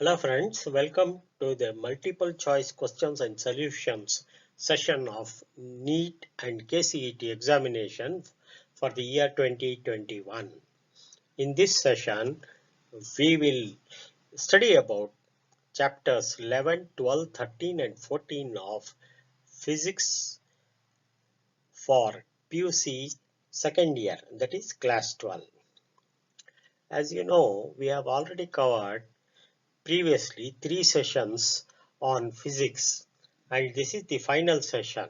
Hello friends, welcome to the multiple choice questions and solutions session of NEET and KCET examination for the year 2021. In this session, we will study about chapters 11, 12, 13 and 14 of physics for PUC second year, that is class 12. As you know, we have already covered previously 3 sessions on physics, and this is the final session.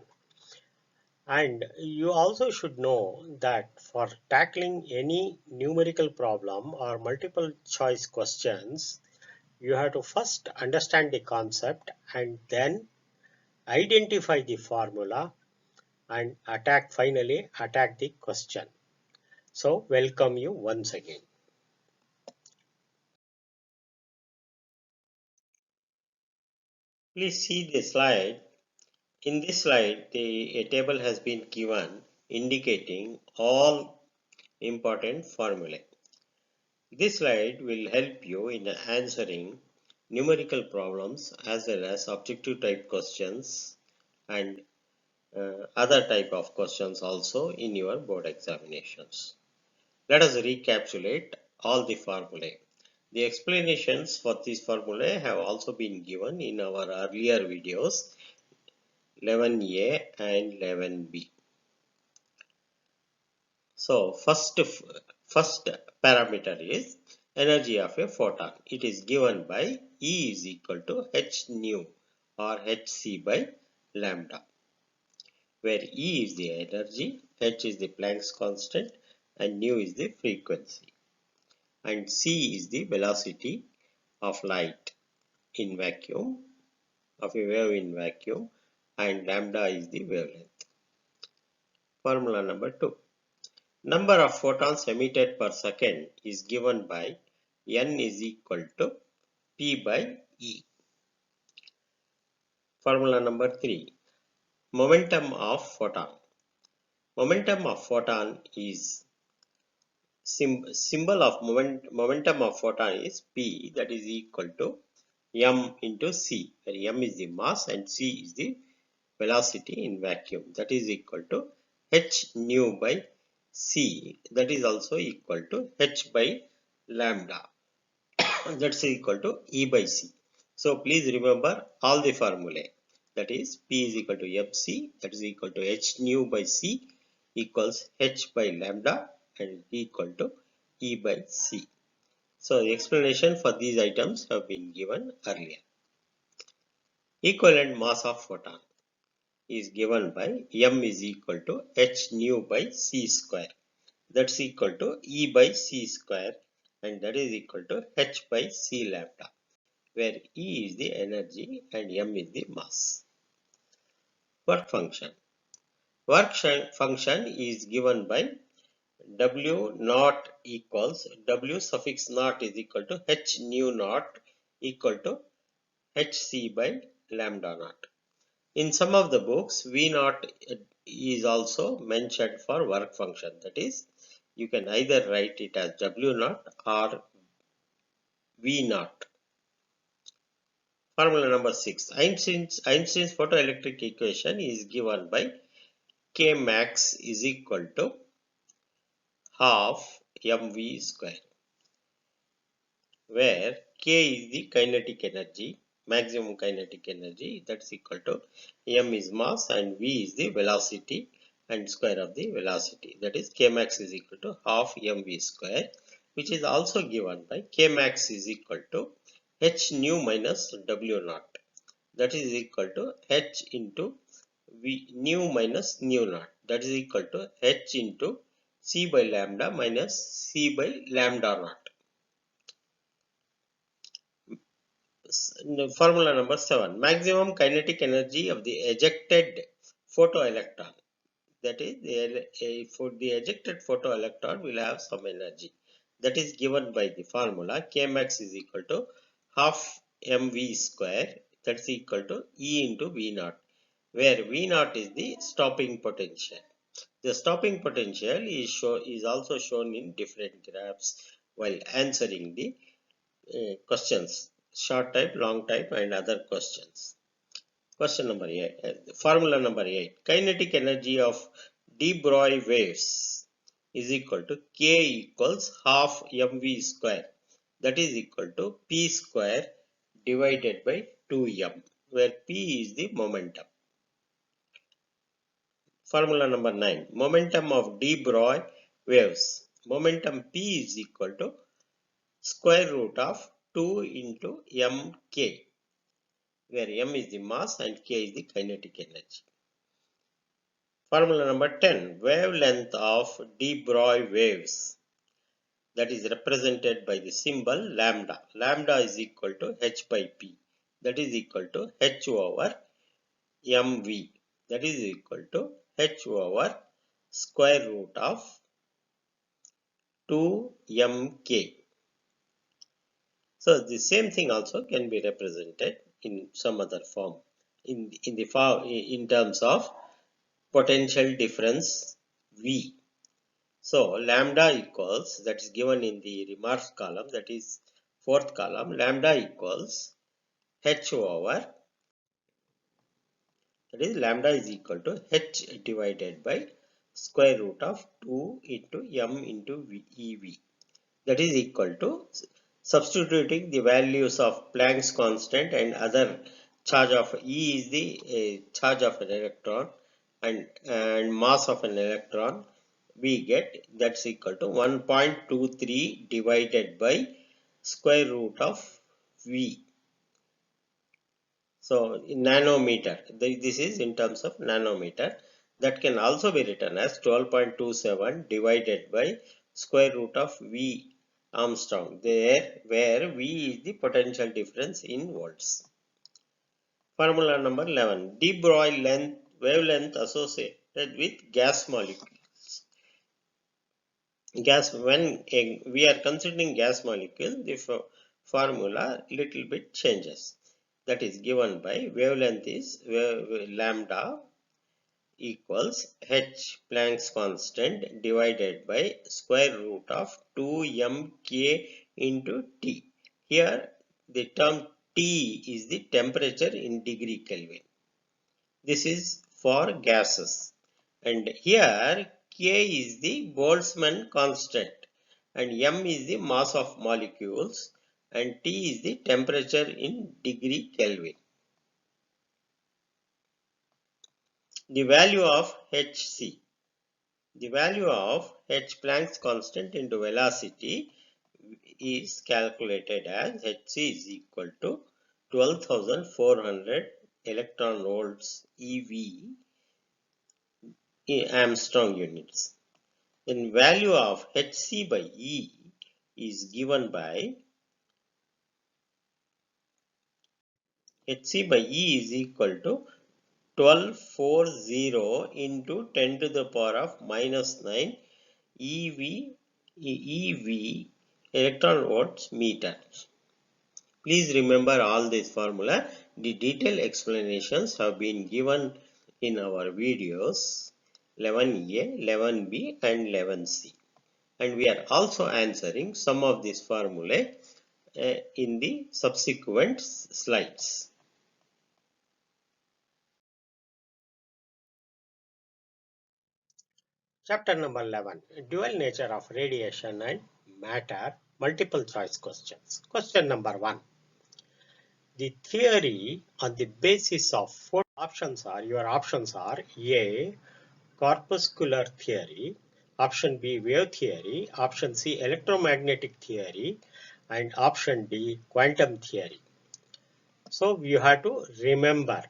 And you also should know that for tackling any numerical problem or multiple choice questions, you have to first understand the concept and then identify the formula and finally attack the question. So welcome you once again. Please see the slide. In this slide, a table has been given indicating all important formulae. This slide will help you in answering numerical problems as well as objective type questions and other type of questions also in your board examinations. Let us recapitulate all the formulae. The explanations for these formulae have also been given in our earlier videos 11a and 11b. So first parameter is energy of a photon. It is given by E is equal to h nu or hc by lambda, where E is the energy, h is the Planck's constant and nu is the frequency, and c is the velocity of light in vacuum, of a wave in vacuum, and lambda is the wavelength. Formula number 2. Number of photons emitted per second is given by n is equal to P by E. Formula number 3. Momentum of photon. Momentum of photon is symbol of momentum of photon is P, that is equal to m into c, where m is the mass and c is the velocity in vacuum, that is equal to h nu by c, that is also equal to h by lambda, that's equal to E by C. So please remember all the formulae, that is P is equal to Fc, that is equal to h nu by C equals h by lambda and equal to E by C. So the explanation for these items have been given earlier. Equivalent mass of photon is given by m is equal to h nu by c square, that's equal to E by c square, and that is equal to h by c lambda, where E is the energy and m is the mass. Work function. Work function is given by W naught equals W suffix naught is equal to h nu naught equal to hc by lambda naught. In some of the books, V naught is also mentioned for work function. That is, you can either write it as W naught or V naught. Formula number 6. Einstein's photoelectric equation is given by K max is equal to half mv square, where K is the kinetic energy, maximum kinetic energy, that's equal to m is mass and v is the velocity and square of the velocity, that is K max is equal to half mv square, which is also given by K max is equal to h nu minus w naught, that is equal to h into v nu minus nu naught, that is equal to h into c by lambda minus c by lambda naught. Formula number 7. Maximum kinetic energy of the ejected photoelectron. That is, for the ejected photoelectron will have some energy. That is given by the formula K max is equal to half mv square, that's equal to E into V naught, where V naught is the stopping potential. The stopping potential is also shown in different graphs while answering the questions. short type, long type and other questions. Question number 8. Formula number 8. Kinetic energy of de Broglie waves is equal to K equals half mv square. That is equal to P square divided by 2m, where P is the momentum. Formula number 9. Momentum of de Broglie waves. Momentum P is equal to square root of 2 into mk, where m is the mass and k is the kinetic energy. Formula number 10. Wavelength of de Broglie waves, that is represented by the symbol lambda. Lambda is equal to h by p, that is equal to h over mv, that is equal to h over square root of 2mk. So the same thing also can be represented in some other form in terms of potential difference V. So lambda equals, that is given in the remarks column, that is fourth column, lambda equals h over, that is lambda is equal to h divided by square root of 2 into m into ev, that is equal to substituting the values of Planck's constant and other charge of E is the charge of an electron and mass of an electron, we get that's equal to 1.23 divided by square root of V. So in nanometer, this is in terms of nanometer. That can also be written as 12.27 divided by square root of V Armstrong, there where V is the potential difference in volts. Formula number 11. De Broglie wavelength associated with gas molecules. When we are considering gas molecule, the formula little bit changes. That is given by wavelength is lambda equals h Planck's constant divided by square root of 2mk into T. Here the term T is the temperature in degree Kelvin. This is for gases, and here K is the Boltzmann constant and m is the mass of molecules and T is the temperature in degree Kelvin. The value of Hc. The value of h Planck's constant into velocity is calculated as Hc is equal to 12,400 electron volts eV in Armstrong units. Then value of Hc by E is given by Hc by E is equal to 1240 into 10 to the power of minus 9 EV electron volts meter. Please remember all this formula. The detailed explanations have been given in our videos 11A, 11B and 11C. And we are also answering some of these formulae in the subsequent slides. Chapter number 11. Dual nature of radiation and matter. Multiple choice questions. Question number 1. The theory on the basis of four options are, your options are A. Corpuscular theory, option B. Wave theory, option C. Electromagnetic theory, and option D. Quantum theory. So you have to remember,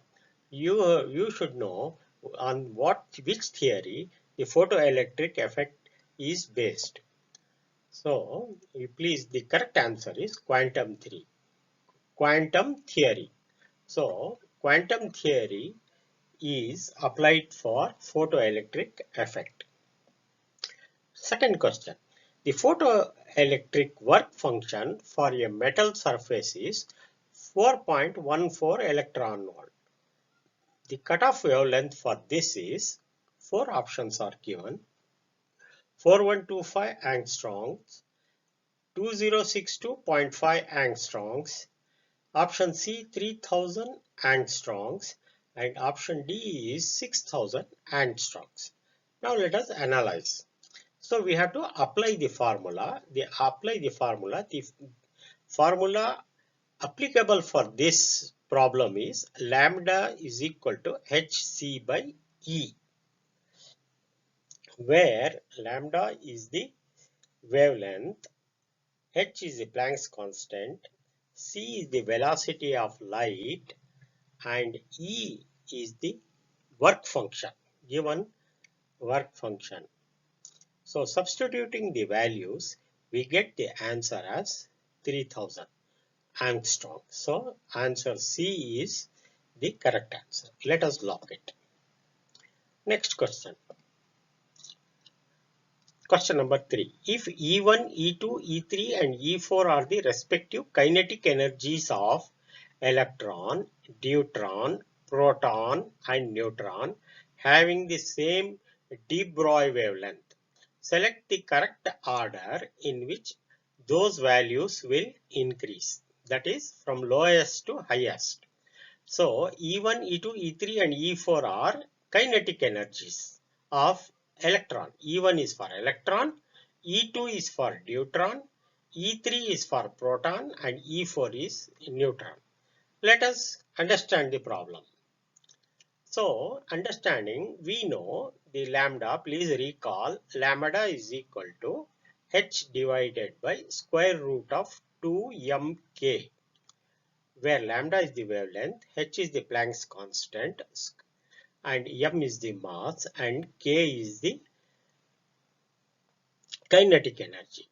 you should know on which theory the photoelectric effect is based. So please, the correct answer is quantum theory. So quantum theory is applied for photoelectric effect. Second question. The photoelectric work function for a metal surface is 4.14 electron volt. The cutoff wavelength for this is, four options are given: 4125 angstroms, 2062.5 angstroms, Option C 3000 angstroms and option D is 6000 angstroms. Now let us analyze. So we have to apply the formula. The formula applicable for this problem is lambda is equal to hc by E, where lambda is the wavelength, h is the Planck's constant, c is the velocity of light, and E is the work function, given work function. So substituting the values, we get the answer as 3000 angstrom. So answer C is the correct answer. Let us log it. Next question. Question number 3. If E1, E2, E3 and E4 are the respective kinetic energies of electron, deuteron, proton and neutron having the same de Broglie wavelength, select the correct order in which those values will increase. That is from lowest to highest. So E1, E2, E3 and E4 are kinetic energies of electron. E1 is for electron, E2 is for deuteron, E3 is for proton and E4 is neutron. Let us understand the problem. So understanding, we know the lambda, please recall lambda is equal to h divided by square root of 2mk, where lambda is the wavelength, h is the Planck's constant, and m is the mass, and k is the kinetic energy.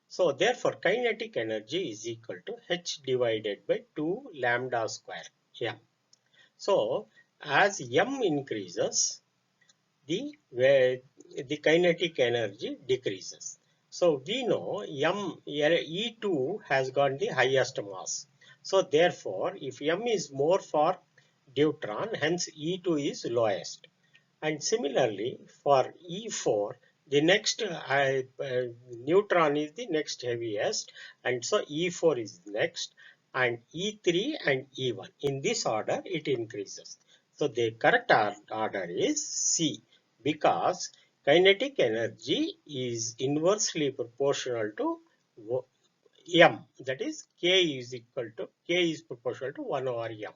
So therefore kinetic energy is equal to h divided by 2 lambda square m. So as m increases, the kinetic energy decreases. So we know E2 has got the highest mass. So therefore, if m is more for deuteron, hence E2 is lowest. And similarly for E4, the next neutron is the next heaviest, and so E4 is next, and E3 and E1. In this order, it increases. So the correct order is C, because kinetic energy is inversely proportional to m. That is K is proportional to 1 over m.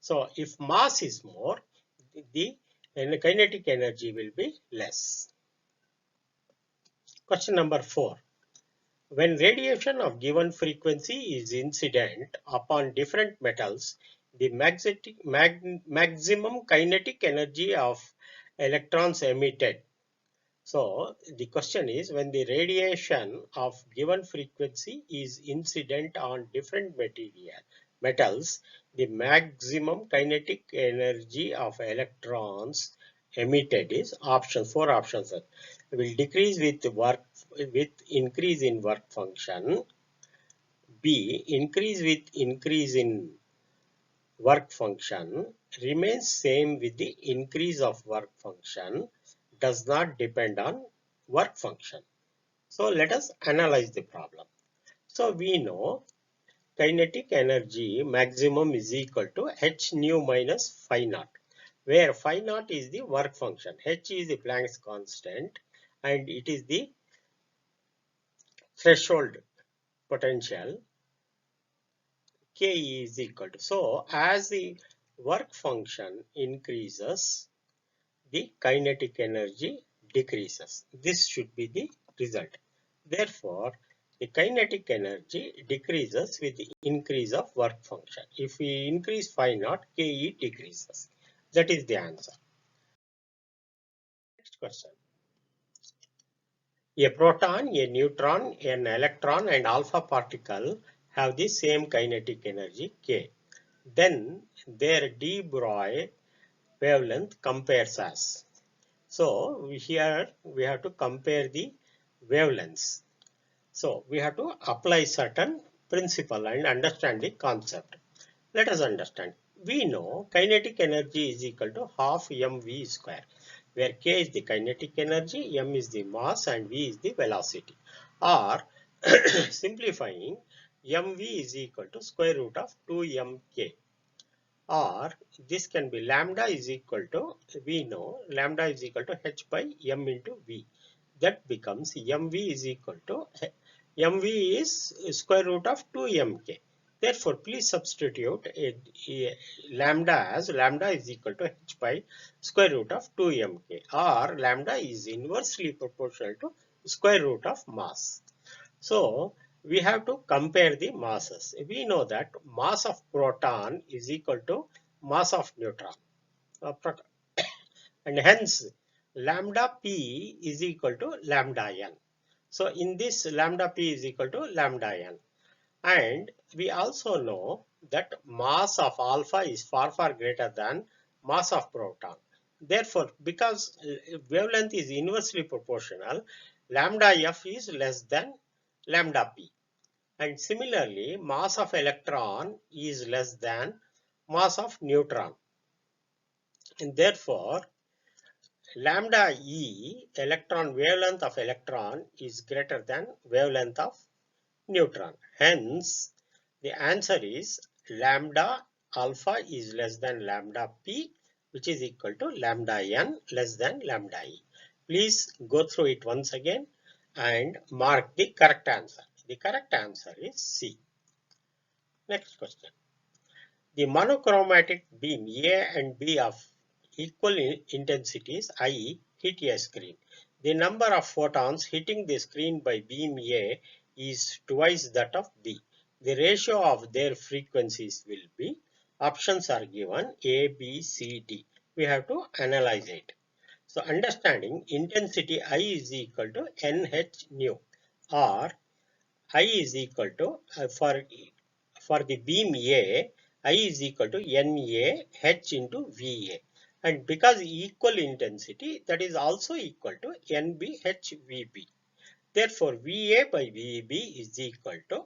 So if mass is more, the kinetic energy will be less. Question number 4. When radiation of given frequency is incident upon different metals, the maximum kinetic energy of electrons emitted. So the question is, when the radiation of given frequency is incident on different metals, the maximum kinetic energy of electrons emitted is option 4 options will decrease with increase in work function. B, increase with increase in work function, remains same with the increase of work function, does not depend on work function. So let us analyze the problem. So we know kinetic energy maximum is equal to h nu minus phi naught, where phi naught is the work function, h is the Planck's constant, and it is the threshold potential, K is equal to. So as the work function increases, the kinetic energy decreases. This should be the result. Therefore, the kinetic energy decreases with the increase of work function. If we increase phi naught, Ke decreases. That is the answer. Next question. A proton, a neutron, an electron and alpha particle have the same kinetic energy K. Then their de Broglie wavelength compares as. So here we have to compare the wavelengths. So we have to apply certain principle and understand the concept. Let us understand. We know kinetic energy is equal to half mv square, where k is the kinetic energy, m is the mass and v is the velocity. Or simplifying, mv is equal to square root of 2mk, or this can be lambda is equal to, we know lambda is equal to h by m into v. That becomes mv is equal to, mv is square root of 2mk. Therefore, please substitute lambda as lambda is equal to h by square root of 2mk, or lambda is inversely proportional to square root of mass. So we have to compare the masses. We know that mass of proton is equal to mass of neutron, and hence lambda p is equal to lambda n. So in this, lambda p is equal to lambda n. And we also know that mass of alpha is far greater than mass of proton. Therefore, because wavelength is inversely proportional, lambda f is less than lambda p. And similarly, mass of electron is less than mass of neutron. And therefore, lambda e, electron wavelength of electron, is greater than wavelength of neutron. Hence, the answer is lambda alpha is less than lambda p, which is equal to lambda n less than lambda e. Please go through it once again and mark the correct answer. The correct answer is C. Next question. The monochromatic beam A and B of equal intensities, i.e., hit a screen. The number of photons hitting the screen by beam A is twice that of B. The ratio of their frequencies will be, options are given A, B, C, D. We have to analyze it. So understanding intensity I is equal to NH nu, or I is equal to, for the beam A, I is equal to NA H into VA. And because equal intensity, that is also equal to NB H VB. Therefore, VA by VB is equal to,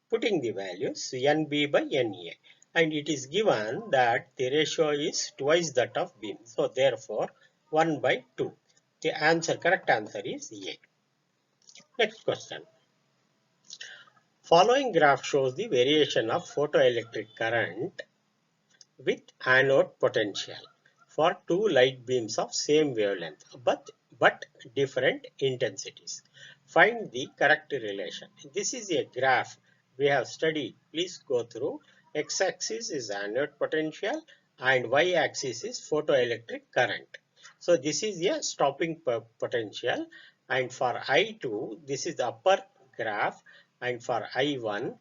putting the values, NB by NA. And it is given that the ratio is twice that of beam. So therefore, 1 by 2. The answer, correct answer is A. Next question. Following graph shows the variation of photoelectric current with anode potential for two light beams of same wavelength but different intensities. Find the correct relation. This is a graph we have studied. Please go through. X-axis is anode potential and y-axis is photoelectric current. So this is a stopping potential, and for I2 this is the upper graph, and for I1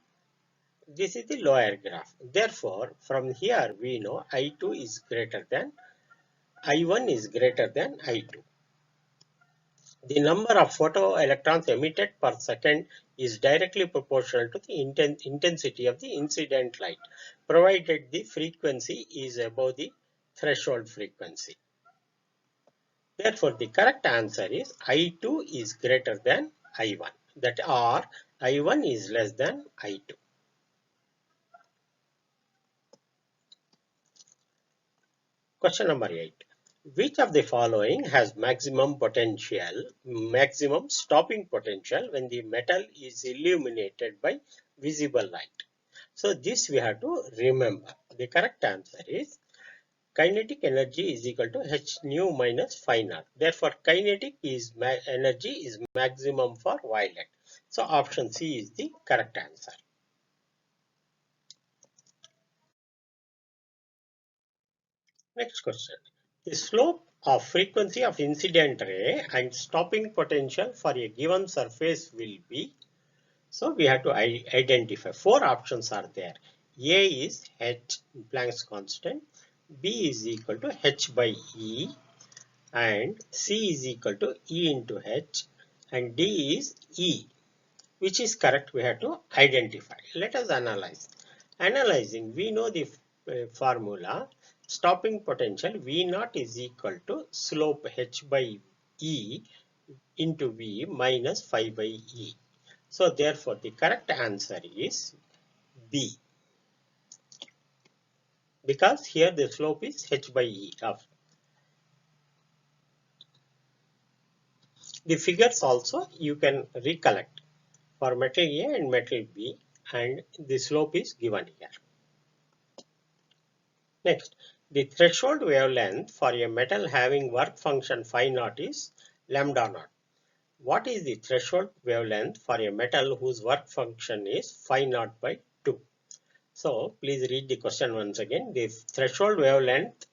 this is the lower graph. Therefore, from here we know I2 is greater than, I1 is greater than I2. The number of photoelectrons emitted per second is directly proportional to the intensity of the incident light, provided the frequency is above the threshold frequency. Therefore, the correct answer is I2 is greater than I1, that or I1 is less than I2. Question number 8. Which of the following has maximum stopping potential when the metal is illuminated by visible light? So this we have to remember. The correct answer is kinetic energy is equal to h nu minus phi naught. Therefore, kinetic energy is maximum for violet. So option C is the correct answer. Next question. The slope of frequency of incident ray and stopping potential for a given surface will be. So we have to identify. Four options are there. A is h, Planck's constant. B is equal to h by E, and C is equal to E into h, and D is E. Which is correct, we have to identify. Let us analyze. Analyzing, we know the formula. Stopping potential V naught is equal to slope h by E into V minus phi by E. So therefore, the correct answer is B, because here the slope is h by E of. The figures also you can recollect for metal A and metal B. and the slope is given here. Next, the threshold wavelength for a metal having work function phi naught is lambda naught. What is the threshold wavelength for a metal whose work function is phi naught by 2? So please read the question once again. The threshold wavelength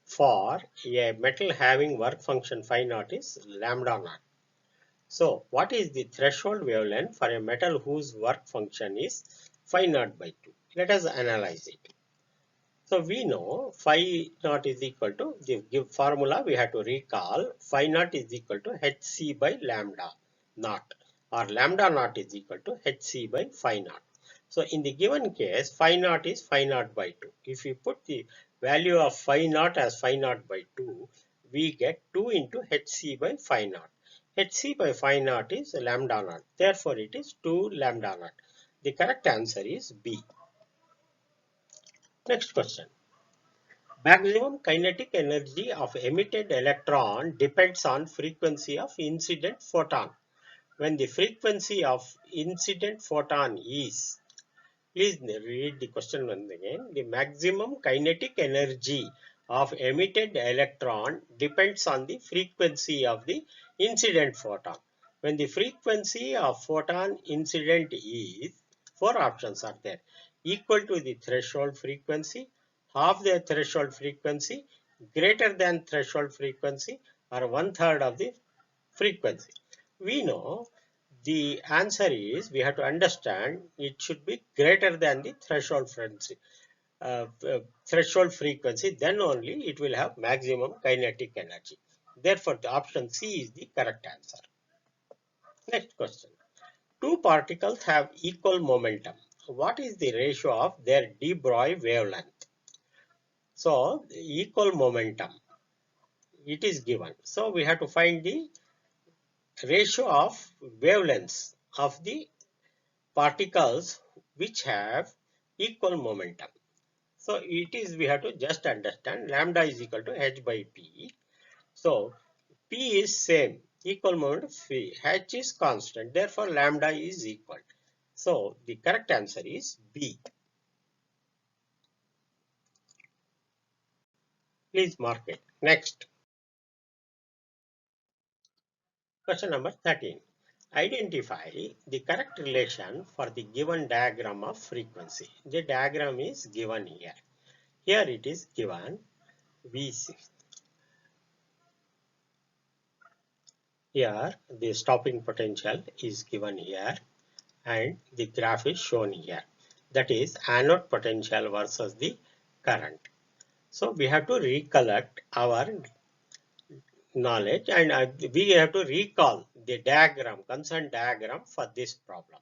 for a metal having work function phi naught is lambda naught. So what is the threshold wavelength for a metal whose work function is phi naught by 2? Let us analyze it. So we know phi naught is equal to the give formula. We have to recall phi naught is equal to hc by lambda naught, or lambda naught is equal to hc by phi naught. So in the given case, phi naught is phi naught by 2. If we put the value of phi naught as phi naught by 2, we get 2 into hc by phi naught. hc by phi naught is lambda naught. Therefore, it is 2 lambda naught. The correct answer is B. Next question. Maximum kinetic energy of emitted electron depends on frequency of incident photon. When the frequency of incident photon is, please read the question once again. The maximum kinetic energy of emitted electron depends on the frequency of the incident photon. When the frequency of photon incident is, four options are there: equal to the threshold frequency, half the threshold frequency, greater than threshold frequency, or one-third of the frequency. We know the answer is, we have to understand it should be greater than the threshold frequency. Then only it will have maximum kinetic energy. Therefore, the option C is the correct answer. Next question. Two particles have equal momentum. What is the ratio of their de Broglie wavelength? So, equal momentum, it is given. So, we have to find the ratio of wavelengths of the particles which have equal momentum. So it is, we have to just understand lambda is equal to h by p. So p is same, equal moment phi, h is constant, therefore lambda is equal. So the correct answer is B. Please mark it. Next. Question number 13. Identify the correct relation for the given diagram of frequency. The diagram is given here. Here it is given V6. Here the stopping potential is given here and the graph is shown here. That is anode potential versus the current. So we have to recollect our knowledge and we have to recall the diagram, concerned diagram for this problem.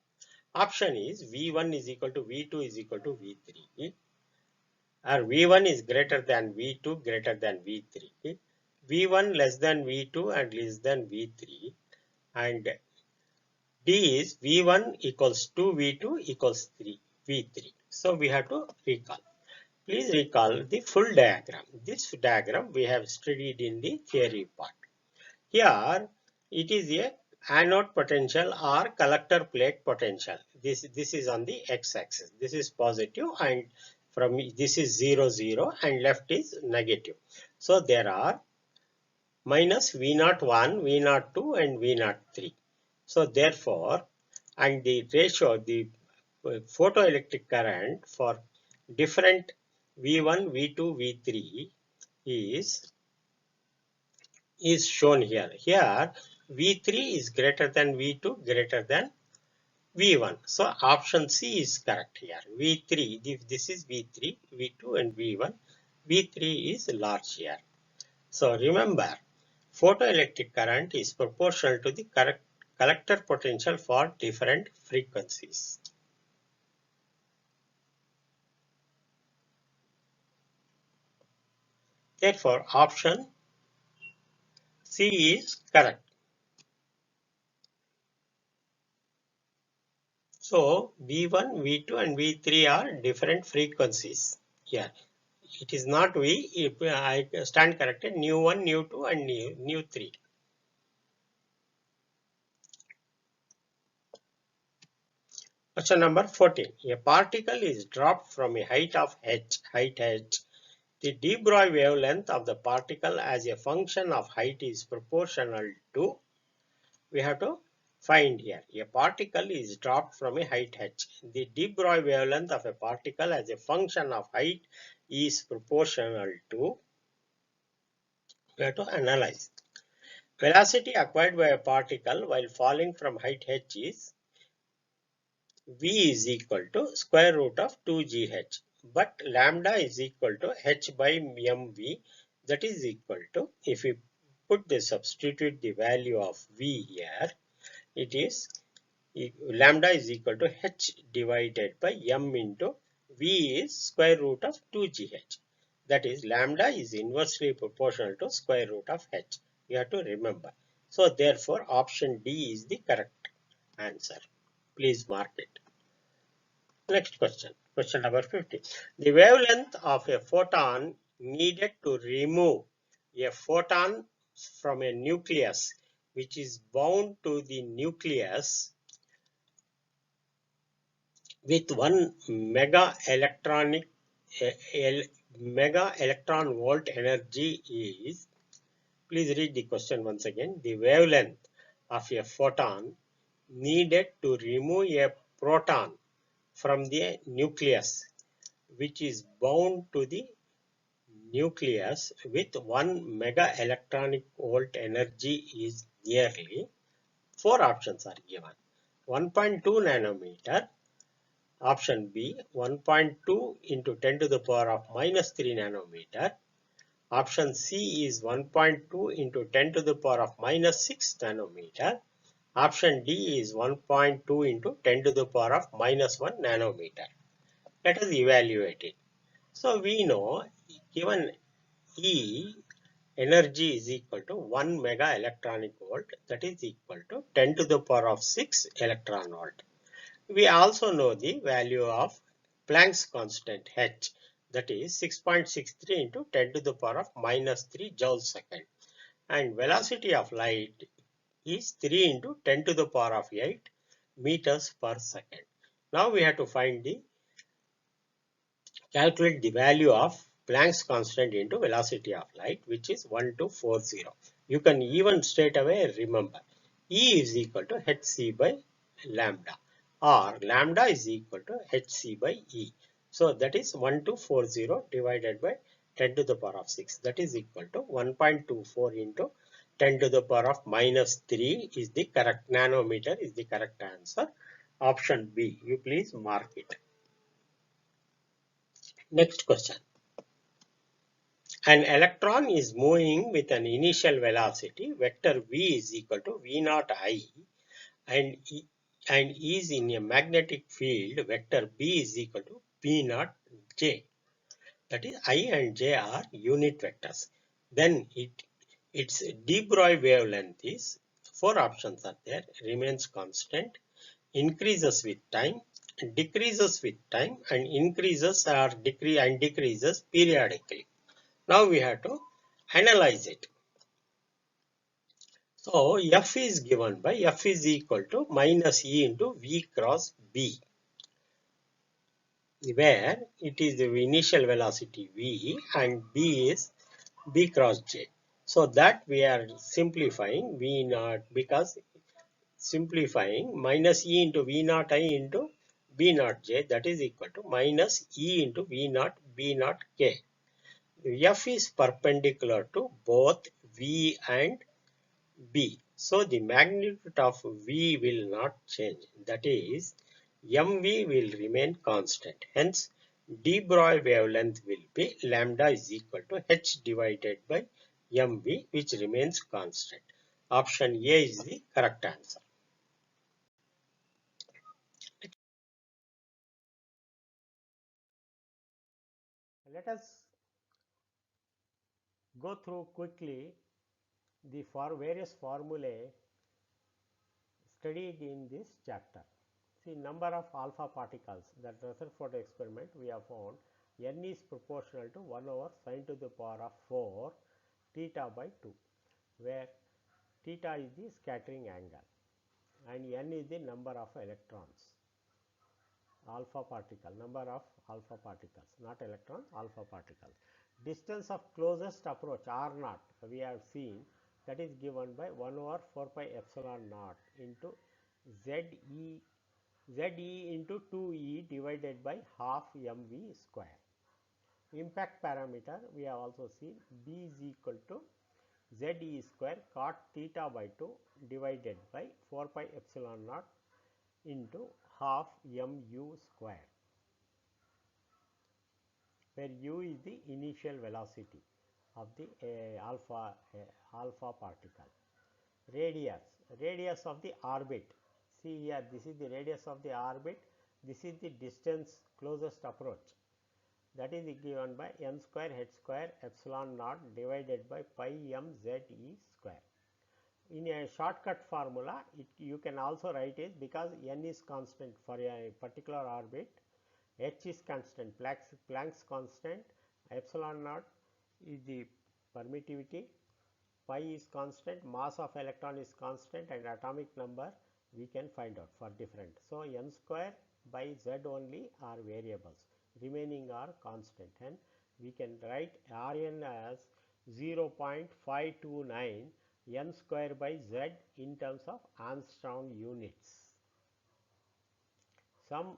Option is V1 is equal to V2 is equal to V3, or V1 is greater than V2 greater than V3, V1 less than V2 and less than V3, and D is V1 equals 2 V2 equals 3 V3. So we have to recall. Please recall the full diagram. This diagram we have studied in the theory part. Here it is a anode potential or collector plate potential. This is on the x-axis. This is positive and from this is 0 0 and left is negative. So there are minus V01, V02 and V03. So therefore, and the ratio, the photoelectric current for different V1, V2, V3 is shown here. Here V3 is greater than V2 greater than V1. So option C is correct here. V3, this is V3, V2 and V1. V3 is large here. So remember, photoelectric current is proportional to the collector potential for different frequencies. Therefore, option C is correct. So, V1, V2 and V3 are different frequencies here. It is not V, if I stand corrected, nu1, nu2 and nu3. Question number 14. A particle is dropped from a height of h. The de Broglie wavelength of the particle as a function of height is proportional to, we have to find here. A particle is dropped from a height h. The de Broglie wavelength of a particle as a function of height is proportional to, we have to analyze. Velocity acquired by a particle while falling from height h is v is equal to square root of 2gh, but lambda is equal to h by mv, that is equal to, if we substitute the value of v here, it is lambda is equal to h divided by m into v is square root of 2gh, that is lambda is inversely proportional to square root of h. You have to remember. So therefore option D is the correct answer. Please mark it. Next question. Question number 50. The wavelength of a photon needed to remove a photon from a nucleus which is bound to the nucleus with 1 mega electron volt energy is, please read the question once again. The wavelength of a photon needed to remove a proton from the nucleus which is bound to the nucleus with 1 mega electronic volt energy is nearly, four options are given. 1.2 nanometer, option B 1.2 into 10 to the power of minus 3 nanometer, option C is 1.2 into 10 to the power of minus 6 nanometer, option D is 1.2 into 10 to the power of minus 1 nanometer. Let us evaluate it. So we know given E energy is equal to 1 mega electronic volt, that is equal to 10 to the power of 6 electron volt. We also know the value of Planck's constant H, that is 6.63 into 10 to the power of minus 3 joules second, and velocity of light is 3 into 10 to the power of 8 meters per second. Now we have to calculate the value of Planck's constant into velocity of light, which is 1240. You can even straight away remember E is equal to hc by lambda, or lambda is equal to hc by E. So that is 1240 divided by 10 to the power of 6, that is equal to 1.24 into 10 to the power of minus 3 is the correct, nanometer is the correct answer. Option B, you please mark it. Next question. An electron is moving with an initial velocity vector v is equal to v naught I and is in a magnetic field vector b is equal to p naught j. That is I and j are unit vectors. Then its de Broglie wavelength is, four options are there: remains constant, increases with time, decreases with time, and increases or decreases periodically. Now we have to analyze it. So F is given by F is equal to minus E into V cross B, where it is the initial velocity V and B is B cross J. So that we are simplifying V naught, because simplifying minus E into V naught I into B naught J, that is equal to minus E into V naught B naught K. F is perpendicular to both V and B. So the magnitude of V will not change. That is, MV will remain constant. Hence, de Broglie wavelength will be lambda is equal to H divided by MV, which remains constant. Option A is the correct answer. Let us go through quickly the various formulae studied in this chapter. See, number of alpha particles, that Rutherford experiment we have found n is proportional to 1 over sine to the power of 4 theta by 2, where theta is the scattering angle and n is the number of electrons. alpha particle, number of alpha particles, not electron, alpha particles. Distance of closest approach R naught we have seen, that is given by 1 over 4 pi epsilon naught into ZE into 2E divided by half mv square. Impact parameter we have also seen, B is equal to ZE square cot theta by 2 divided by 4 pi epsilon naught into half mu square, where u is the initial velocity of the alpha particle. Radius of the orbit, see here, this is the radius of the orbit, this is the distance closest approach, that is given by n square h square epsilon naught divided by pi m z e square. In a shortcut formula, you can also write it, because n is constant for a particular orbit, h is constant, Planck's constant, epsilon naught is the permittivity, pi is constant, mass of electron is constant, and atomic number we can find out for different. So, n square by z only are variables, remaining are constant, and we can write Rn as 0.529 n square by z in terms of Armstrong units. Some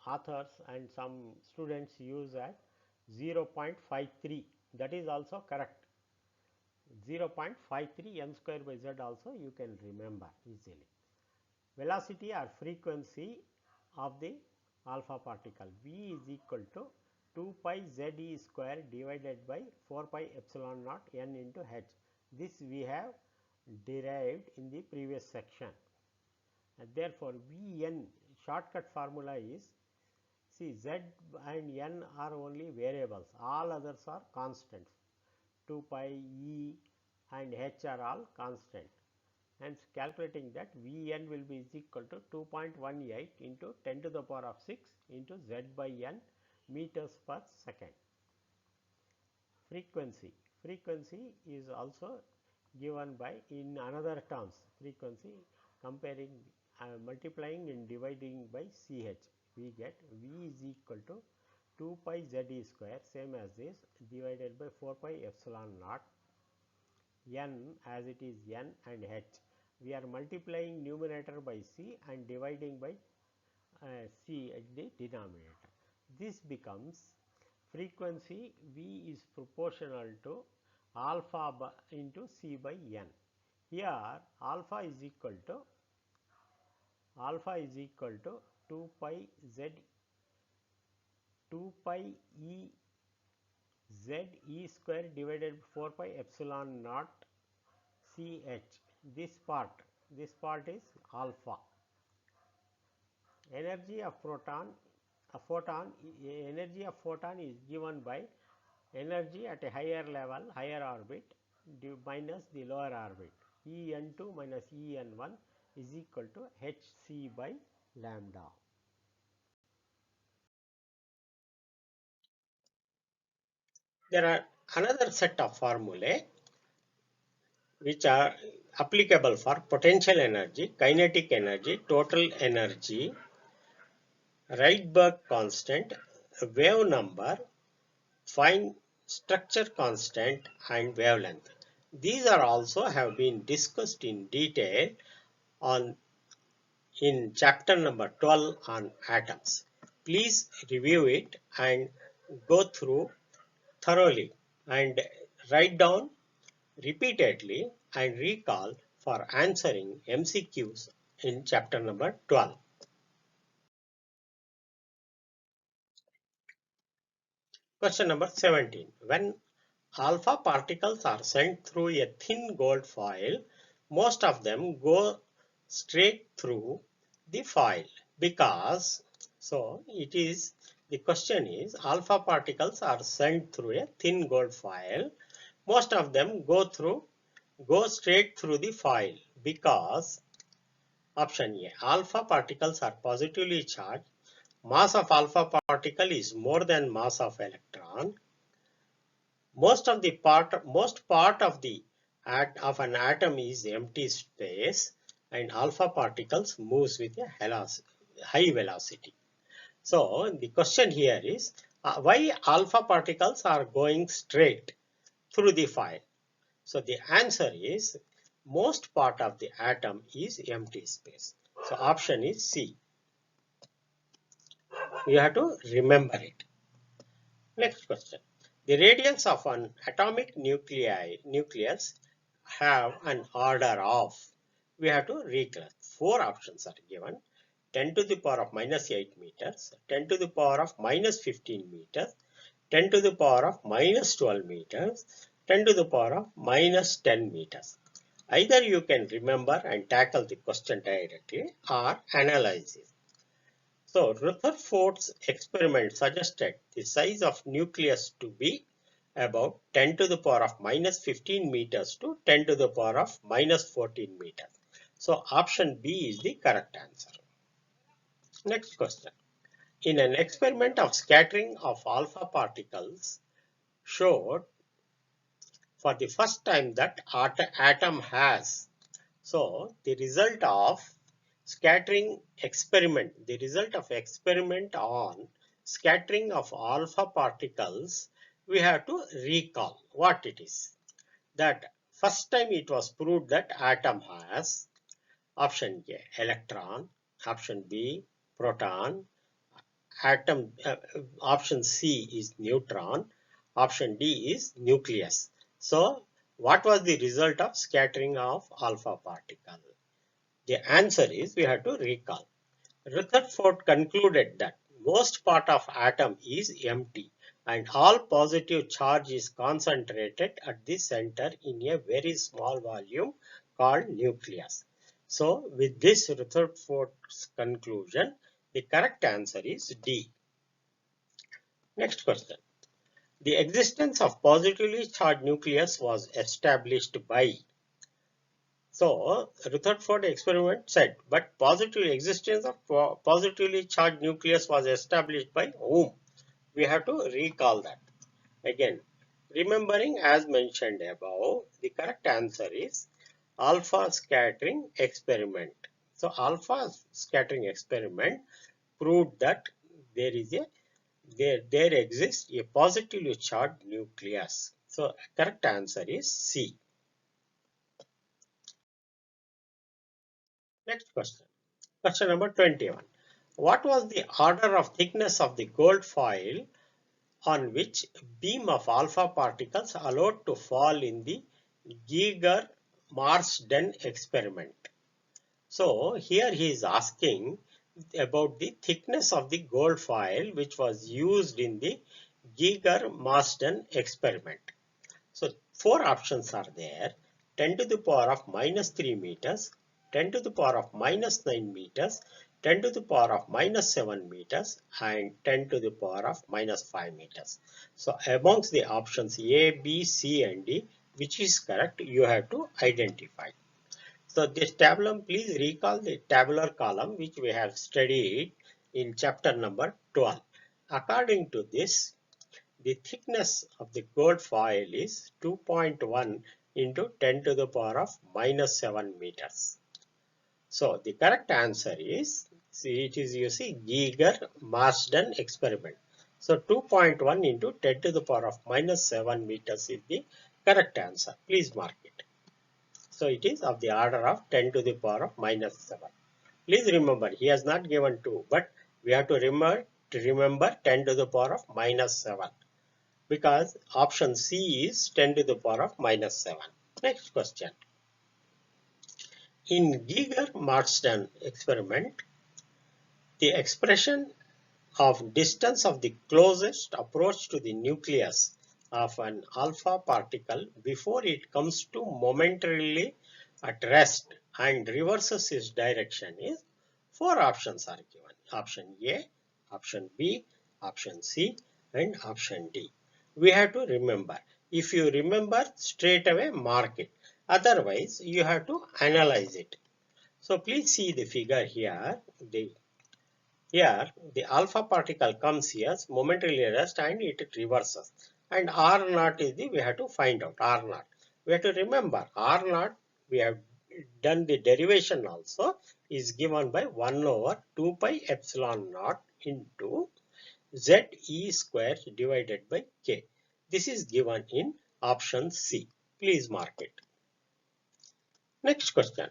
authors and some students use at 0.53, that is also correct. 0.53 n square by z also you can remember easily. Velocity or frequency of the alpha particle, V is equal to 2 pi z e square divided by 4 pi epsilon naught n into h. This we have derived in the previous section. And therefore, Vn shortcut formula is, see, z and n are only variables, all others are constants. 2 pi e and h are all constant. Hence, calculating that, Vn will be is equal to 2.18 into 10 to the power of 6 into z by n meters per second. Frequency is also given by, in another terms, frequency comparing multiplying and dividing by ch, we get V is equal to 2 pi z e square, same as this, divided by 4 pi epsilon naught n, as it is n and h. We are multiplying numerator by c and dividing by c at the denominator. This becomes frequency V is proportional to alpha into c by n. Here alpha is equal to 2 pi e z e square divided by 4 pi epsilon naught c h. This part is alpha. Energy of photon is given by energy at a higher level, higher orbit, minus the lower orbit. En2 minus En1 is equal to hc by lambda. There are another set of formulae which are applicable for potential energy, kinetic energy, total energy, Rydberg constant, wave number, fine structure constant, and wavelength. These are also have been discussed in detail in chapter number 12 on atoms. Please review it and go through thoroughly and write down repeatedly and recall for answering MCQs in chapter number 12. Question number 17. When alpha particles are sent through a thin gold foil, most of them go straight through the foil because, so it is, the question is, alpha particles are sent through a thin gold foil, most of them go straight through the foil because, option A, alpha particles are positively charged, mass of alpha particle is more than mass of electron, most part of an atom is empty space, and alpha particles moves with a high velocity. So the question here is why alpha particles are going straight through the foil? So the answer is most part of the atom is empty space. So option is C. You have to remember it. Next question. The radius of an atomic nucleus have an order of. We have to recall. 4 options are given. 10 to the power of minus 8 meters, 10 to the power of minus 15 meters, 10 to the power of minus 12 meters, 10 to the power of minus 10 meters. Either you can remember and tackle the question directly or analyze it. So Rutherford's experiment suggested the size of nucleus to be about 10 to the power of minus 15 meters to 10 to the power of minus 14 meters. So option B is the correct answer. Next question. In an experiment of scattering of alpha particles showed for the first time that atom has. So the result of experiment on scattering of alpha particles, we have to recall what it is. That first time it was proved that atom has option A electron, option B proton, option C is neutron, option D is nucleus. So what was the result of scattering of alpha particle? The answer is we have to recall. Rutherford concluded that most part of atom is empty and all positive charge is concentrated at the center in a very small volume called nucleus. So with this Rutherford's conclusion, the correct answer is D. Next question. The existence of positively charged nucleus was established by. So Rutherford experiment said, but positive existence of positively charged nucleus was established by whom? We have to recall that. Again, remembering as mentioned above, the correct answer is alpha scattering experiment. So alpha scattering experiment proved that there exists a positively charged nucleus. So correct answer is C. Next question. Question number 21. What was the order of thickness of the gold foil on which beam of alpha particles allowed to fall in the Geiger-Marsden experiment? So here he is asking about the thickness of the gold foil which was used in the Geiger-Marsden experiment. So 4 options are there. 10 to the power of minus 3 meters, 10 to the power of minus 9 meters, 10 to the power of minus 7 meters and 10 to the power of minus 5 meters. So amongst the options A, B, C and D, which is correct, you have to identify. So this tabulum, please recall the tabular column which we have studied in chapter number 12. According to this, the thickness of the gold foil is 2.1 into 10 to the power of minus 7 meters. So the correct answer is, see, it is Geiger-Marsden experiment. So 2.1 into 10 to the power of minus 7 meters is the correct answer. Please mark it. So it is of the order of 10 to the power of minus 7. Please remember, he has not given 2, but we have to remember 10 to the power of minus 7. Because option C is 10 to the power of minus 7. Next question. In Geiger-Marsden experiment, the expression of distance of the closest approach to the nucleus of an alpha particle before it comes to momentarily at rest and reverses its direction is 4 options are given. Option A, option B, option C and option D. We have to remember. If you remember, straight away mark it. Otherwise, you have to analyze it. So please see the figure here. Here, the alpha particle comes here, momentarily rest and it reverses. And R naught is we have to find out R naught. We have to remember R naught, we have done the derivation also, is given by 1 over 2 pi epsilon naught into Z E square divided by K. This is given in option C. Please mark it. Next question.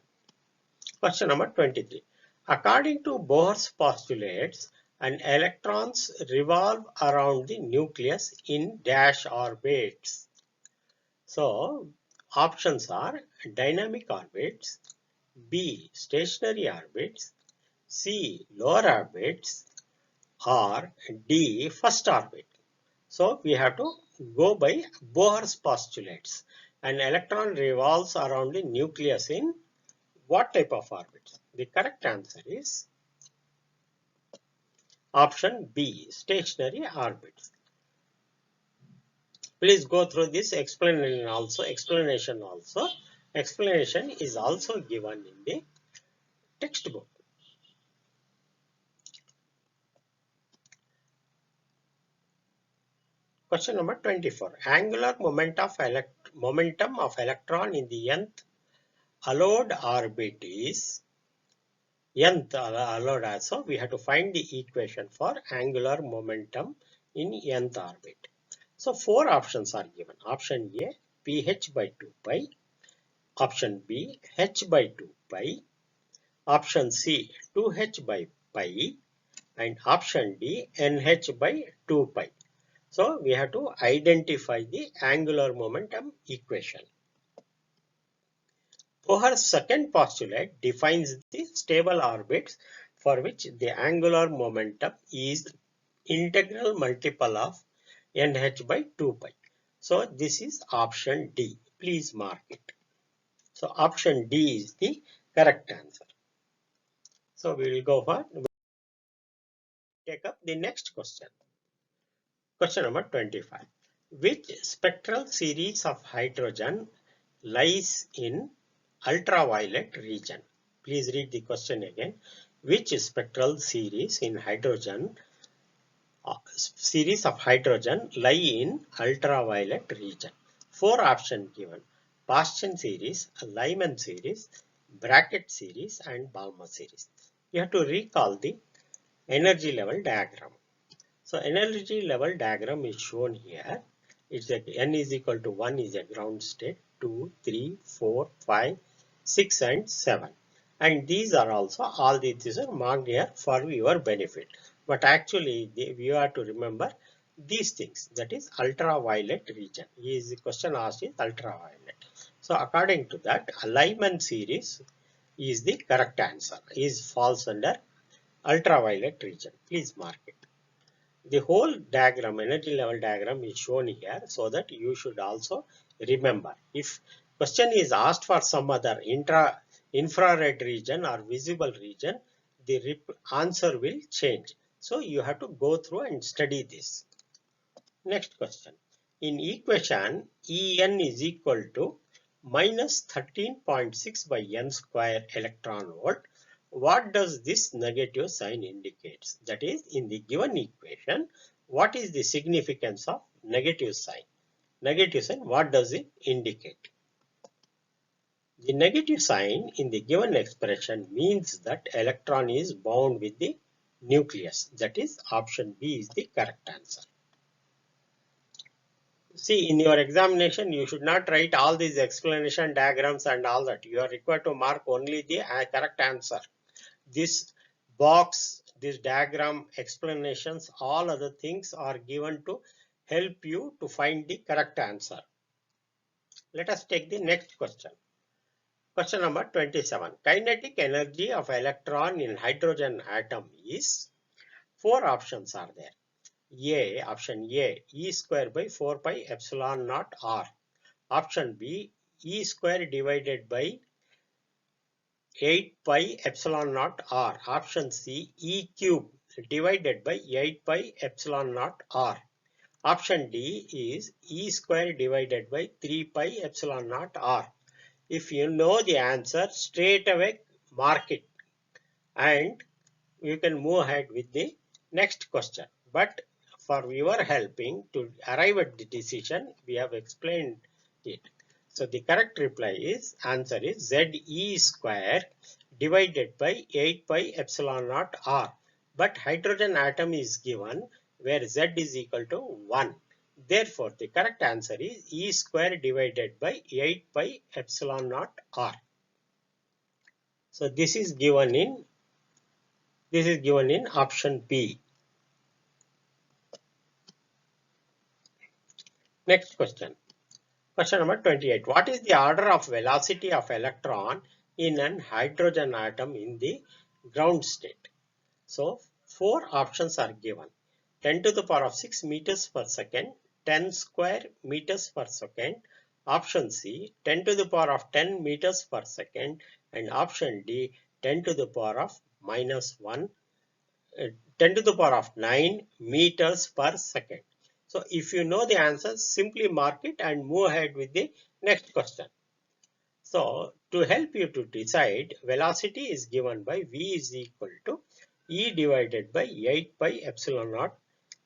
Question number 23. According to Bohr's postulates, an electrons revolve around the nucleus in dash orbits. So, options are dynamic orbits, B. Stationary orbits, C. Lower orbits, or D. First orbit. So, we have to go by Bohr's postulates. An electron revolves around the nucleus in what type of orbits? The correct answer is option B. Stationary orbits. Please go through this explanation also. Explanation is also given in the textbook. Question number 24. Angular momentum of electron in the nth allowed orbit is nth allowed. So we have to find the equation for angular momentum in nth orbit. So 4 options are given. Option A, pH by 2 pi. Option B, h by 2 pi. Option C, 2h by pi. And option D, nh by 2 pi. So we have to identify the angular momentum equation. Bohr's second postulate defines the stable orbits for which the angular momentum is integral multiple of nh by 2 pi. So this is option D. Please mark it. So option D is the correct answer. So we will go for take up the next question. Question number 25. Which spectral series of hydrogen lies in ultraviolet region? Please read the question again. Which spectral series in hydrogen series of hydrogen lie in ultraviolet region? 4 options given. Bastian series, Lyman series, Brackett series and Balmer series. You have to recall the energy level diagram. So energy level diagram is shown here. It's like N is equal to 1 is a ground state, 2, 3, 4, 5, 6 and 7. And these are also, all these are marked here for your benefit. But actually we have to remember these things, that is ultraviolet region. Is the question asked is ultraviolet. So according to that, Lyman series is the correct answer, falls under ultraviolet region. Please mark it. The whole diagram, energy level diagram is shown here so that you should also remember. If question is asked for some other infrared region or visible region, the answer will change. So you have to go through and study this. Next question. In equation En is equal to minus 13.6 by n square electron volt, what does this negative sign indicates? That is, in the given equation, what is the significance of negative sign? Negative sign, what does it indicate? The negative sign in the given expression means that electron is bound with the nucleus. That is, option B is the correct answer. See, in your examination, you should not write all these explanation diagrams and all that. You are required to mark only the correct answer. This box, this diagram, explanations, all other things are given to help you to find the correct answer. Let us take the next question. Question number 27. Kinetic energy of electron in hydrogen atom is, 4 options are there. A, option A, E square by 4 pi epsilon naught R. Option B, E square divided by 8 pi epsilon naught R. Option C, E cube divided by 8 pi epsilon naught R. Option D is E square divided by 3 pi epsilon naught R. If you know the answer, straight away mark it and you can move ahead with the next question. But for your helping to arrive at the decision, we have explained it. So the correct reply is, answer is Ze square divided by 8 pi epsilon naught R. But hydrogen atom is given where Z is equal to 1. Therefore, the correct answer is E square divided by 8 pi epsilon naught R. So this is given in option B. Next question. Question number 28. What is the order of velocity of electron in an hydrogen atom in the ground state? So, 4 options are given. 10 to the power of 6 meters per second, 10 square meters per second, option C, 10 to the power of 10 meters per second, and option D, 10 to the power of minus 1, 10 to the power of 9 meters per second. So if you know the answer, simply mark it and move ahead with the next question. So to help you to decide, velocity is given by V is equal to E divided by 8 pi epsilon naught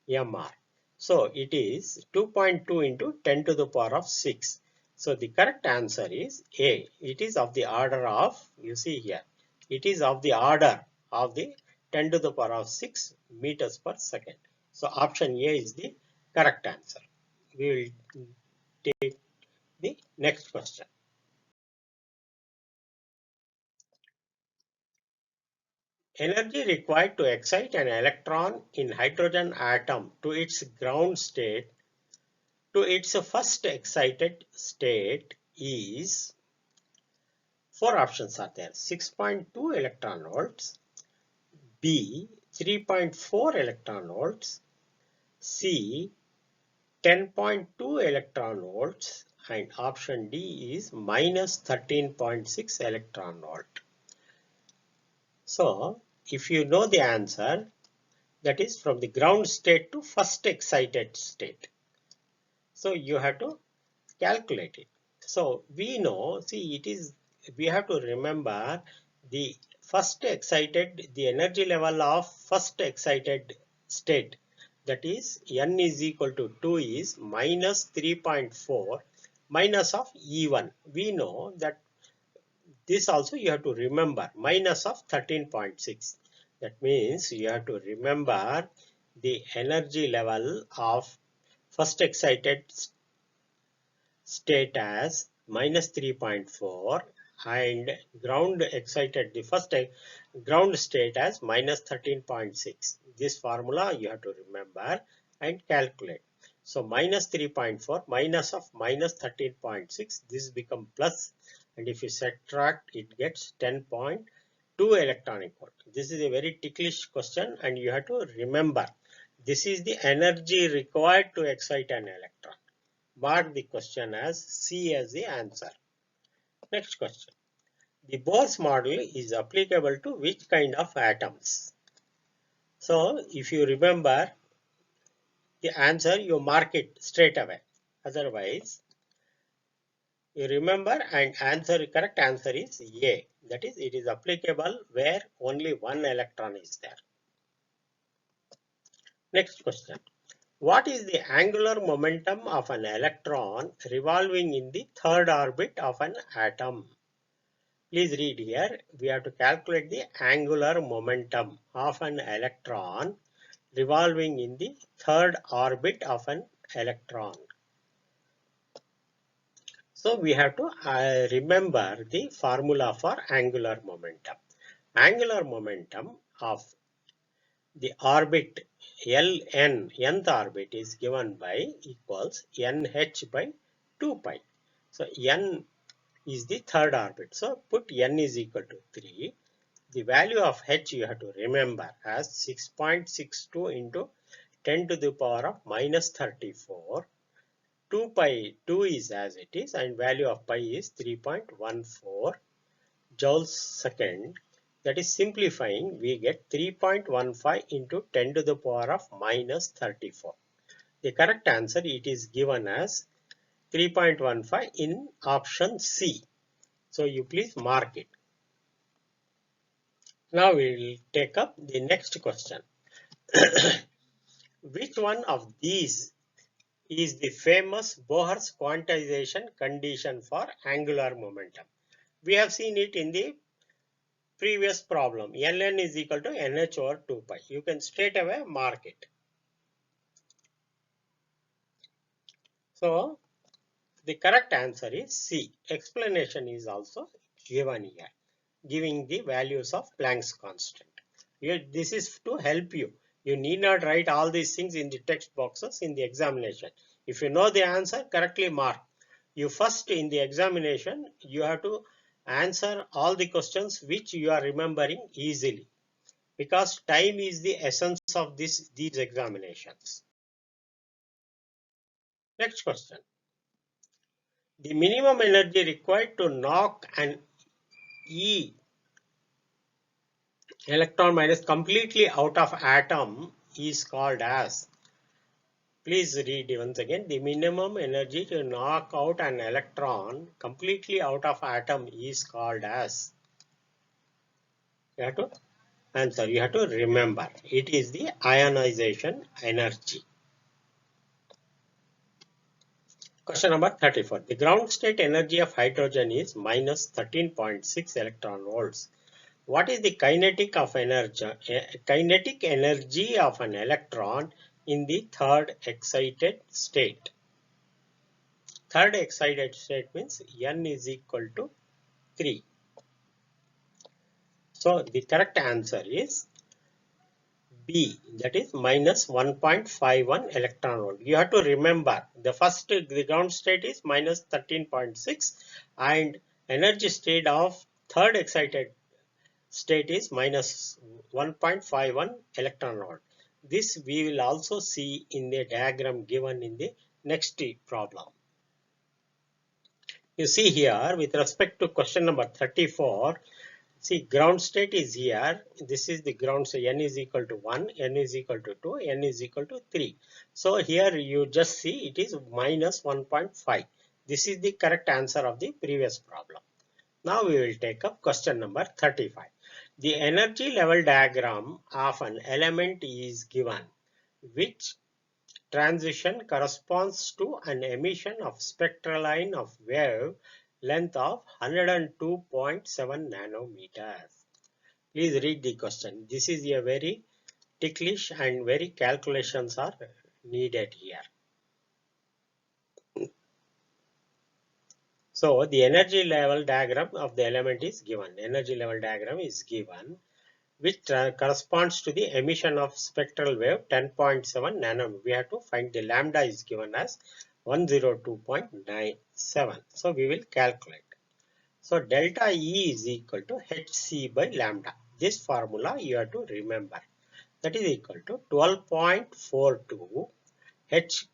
mr. So it is 2.2 into 10 to the power of 6. So the correct answer is A. It is of the order of, you see here, it is of the order of the 10 to the power of 6 meters per second. So option A is the correct answer. We will take the next question. Energy required to excite an electron in hydrogen atom to its ground state to its first excited state is, 4 options are there: 6.2 electron volts, B 3.4 electron volts, C 10.2 electron volts, and option D is minus 13.6 electron volt. So if you know the answer, that is from the ground state to first excited state. So you have to calculate it. So we know, see, it is, we have to remember the first excited, the energy level of first excited state, that is n is equal to 2 is minus 3.4 minus of E1. We know that this also you have to remember, minus of 13.6. That means you have to remember the energy level of first excited state as minus 3.4 and ground excited, the first ground state as minus 13.6. This formula you have to remember and calculate. So minus 3.4 minus of minus 13.6, this become plus, and if you subtract, it gets 10.2 electronic volt. This is a very ticklish question and you have to remember this is the energy required to excite an electron. Mark the question as C as the answer. Next question. The Bohr's model is applicable to which kind of atoms? So if you remember the answer, you mark it straight away. Otherwise, you remember and answer, correct answer is A. That is, it is applicable where only one electron is there. Next question. What is the angular momentum of an electron revolving in the third orbit of an atom? Please read here. We have to calculate the angular momentum of an electron revolving in the third orbit of an electron. So we have to remember the formula for angular momentum. Angular momentum of the orbit Ln, nth orbit, is given by equals nh by 2 pi. So n is the third orbit. So put n is equal to 3. The value of h you have to remember as 6.62 into 10 to the power of minus 34. 2 pi, 2 is as it is, and value of pi is 3.14 joules second. That is, simplifying, we get 3.15 into 10 to the power of minus 34. The correct answer, it is given as 3.15 in option C. So you please mark it. Now we will take up the next question. Which one of these is the famous Bohr's quantization condition for angular momentum. We have seen it in the previous problem. Ln is equal to nh over 2 pi. You can straight away mark it. So the correct answer is C. Explanation is also given here, giving the values of Planck's constant. Here, this is to help you. You need not write all these things in the text boxes in the examination. If you know the answer, correctly mark. You first in the examination, you have to answer all the questions which you are remembering easily, because time is the essence of these examinations. Next question. The minimum energy required to knock an E electron minus completely out of atom is called as. Please read once again. The minimum energy to knock out an electron completely out of atom is called as. You have to answer. You have to remember. It is the ionization energy. Question number 34. The ground state energy of hydrogen is minus 13.6 electron volts. What is the kinetic energy of an electron in the third excited state? Third excited state means N is equal to 3. So the correct answer is B, that is minus 1.51 electron volt. You have to remember the ground state is minus 13.6 and energy state of third excited state is minus 1.51 electron volt. This we will also see in the diagram given in the next problem. You see here with respect to question number 34, see ground state is here. This is the ground state. N is equal to 1, N is equal to 2, N is equal to 3. So here you just see it is minus 1.5. This is the correct answer of the previous problem. Now we will take up question number 35. The energy level diagram of an element is given, which transition corresponds to an emission of spectral line of wave length of 102.7 nanometers. Please read the question. This is a very ticklish and very calculations are needed here. So the energy level diagram of the element is given. Energy level diagram is given, which corresponds to the emission of spectral wave 10.7 nanometer. We have to find the lambda is given as 102.97. So we will calculate. So delta E is equal to Hc by lambda. This formula you have to remember. That is equal to 12.42 H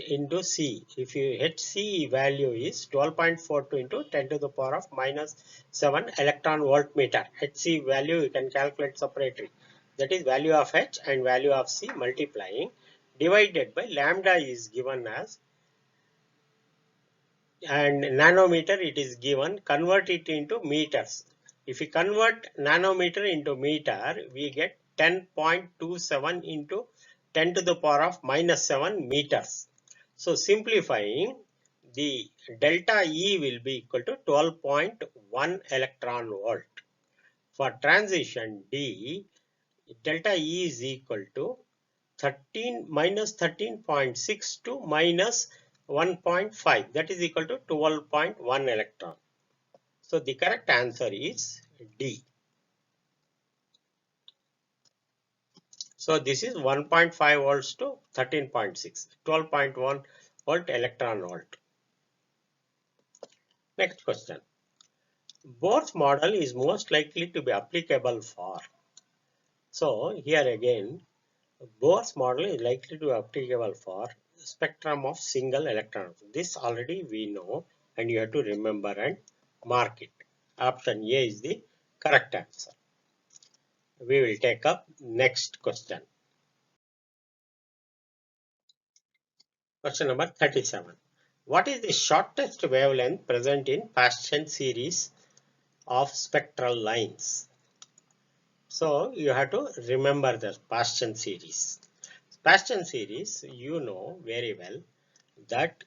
into C. If you Hc value is 12.42 into 10 to the power of minus 7 electron volt meter. Hc value you can calculate separately. That is value of H and value of C multiplying divided by lambda is given as, and nanometer it is given, convert it into meters. If we convert nanometer into meter, we get 10.27 into 10 to the power of minus 7 meters. So simplifying, the delta E will be equal to 12.1 electron volt. For transition D, delta E is equal to 13 minus 13.6 to minus 1.5, that is equal to 12.1 electron. So the correct answer is D. So this is 1.5 volts to 13.6, 12.1 volt electron volt. Next question. Bohr's model is most likely to be applicable for. So here again, Bohr's model is likely to be applicable for spectrum of single electron. This already we know and you have to remember and mark it. Option A is the correct answer. We will take up next question. Question number 37. What is the shortest wavelength present in Paschen series of spectral lines? So you have to remember the Paschen series. Paschen series, you know very well that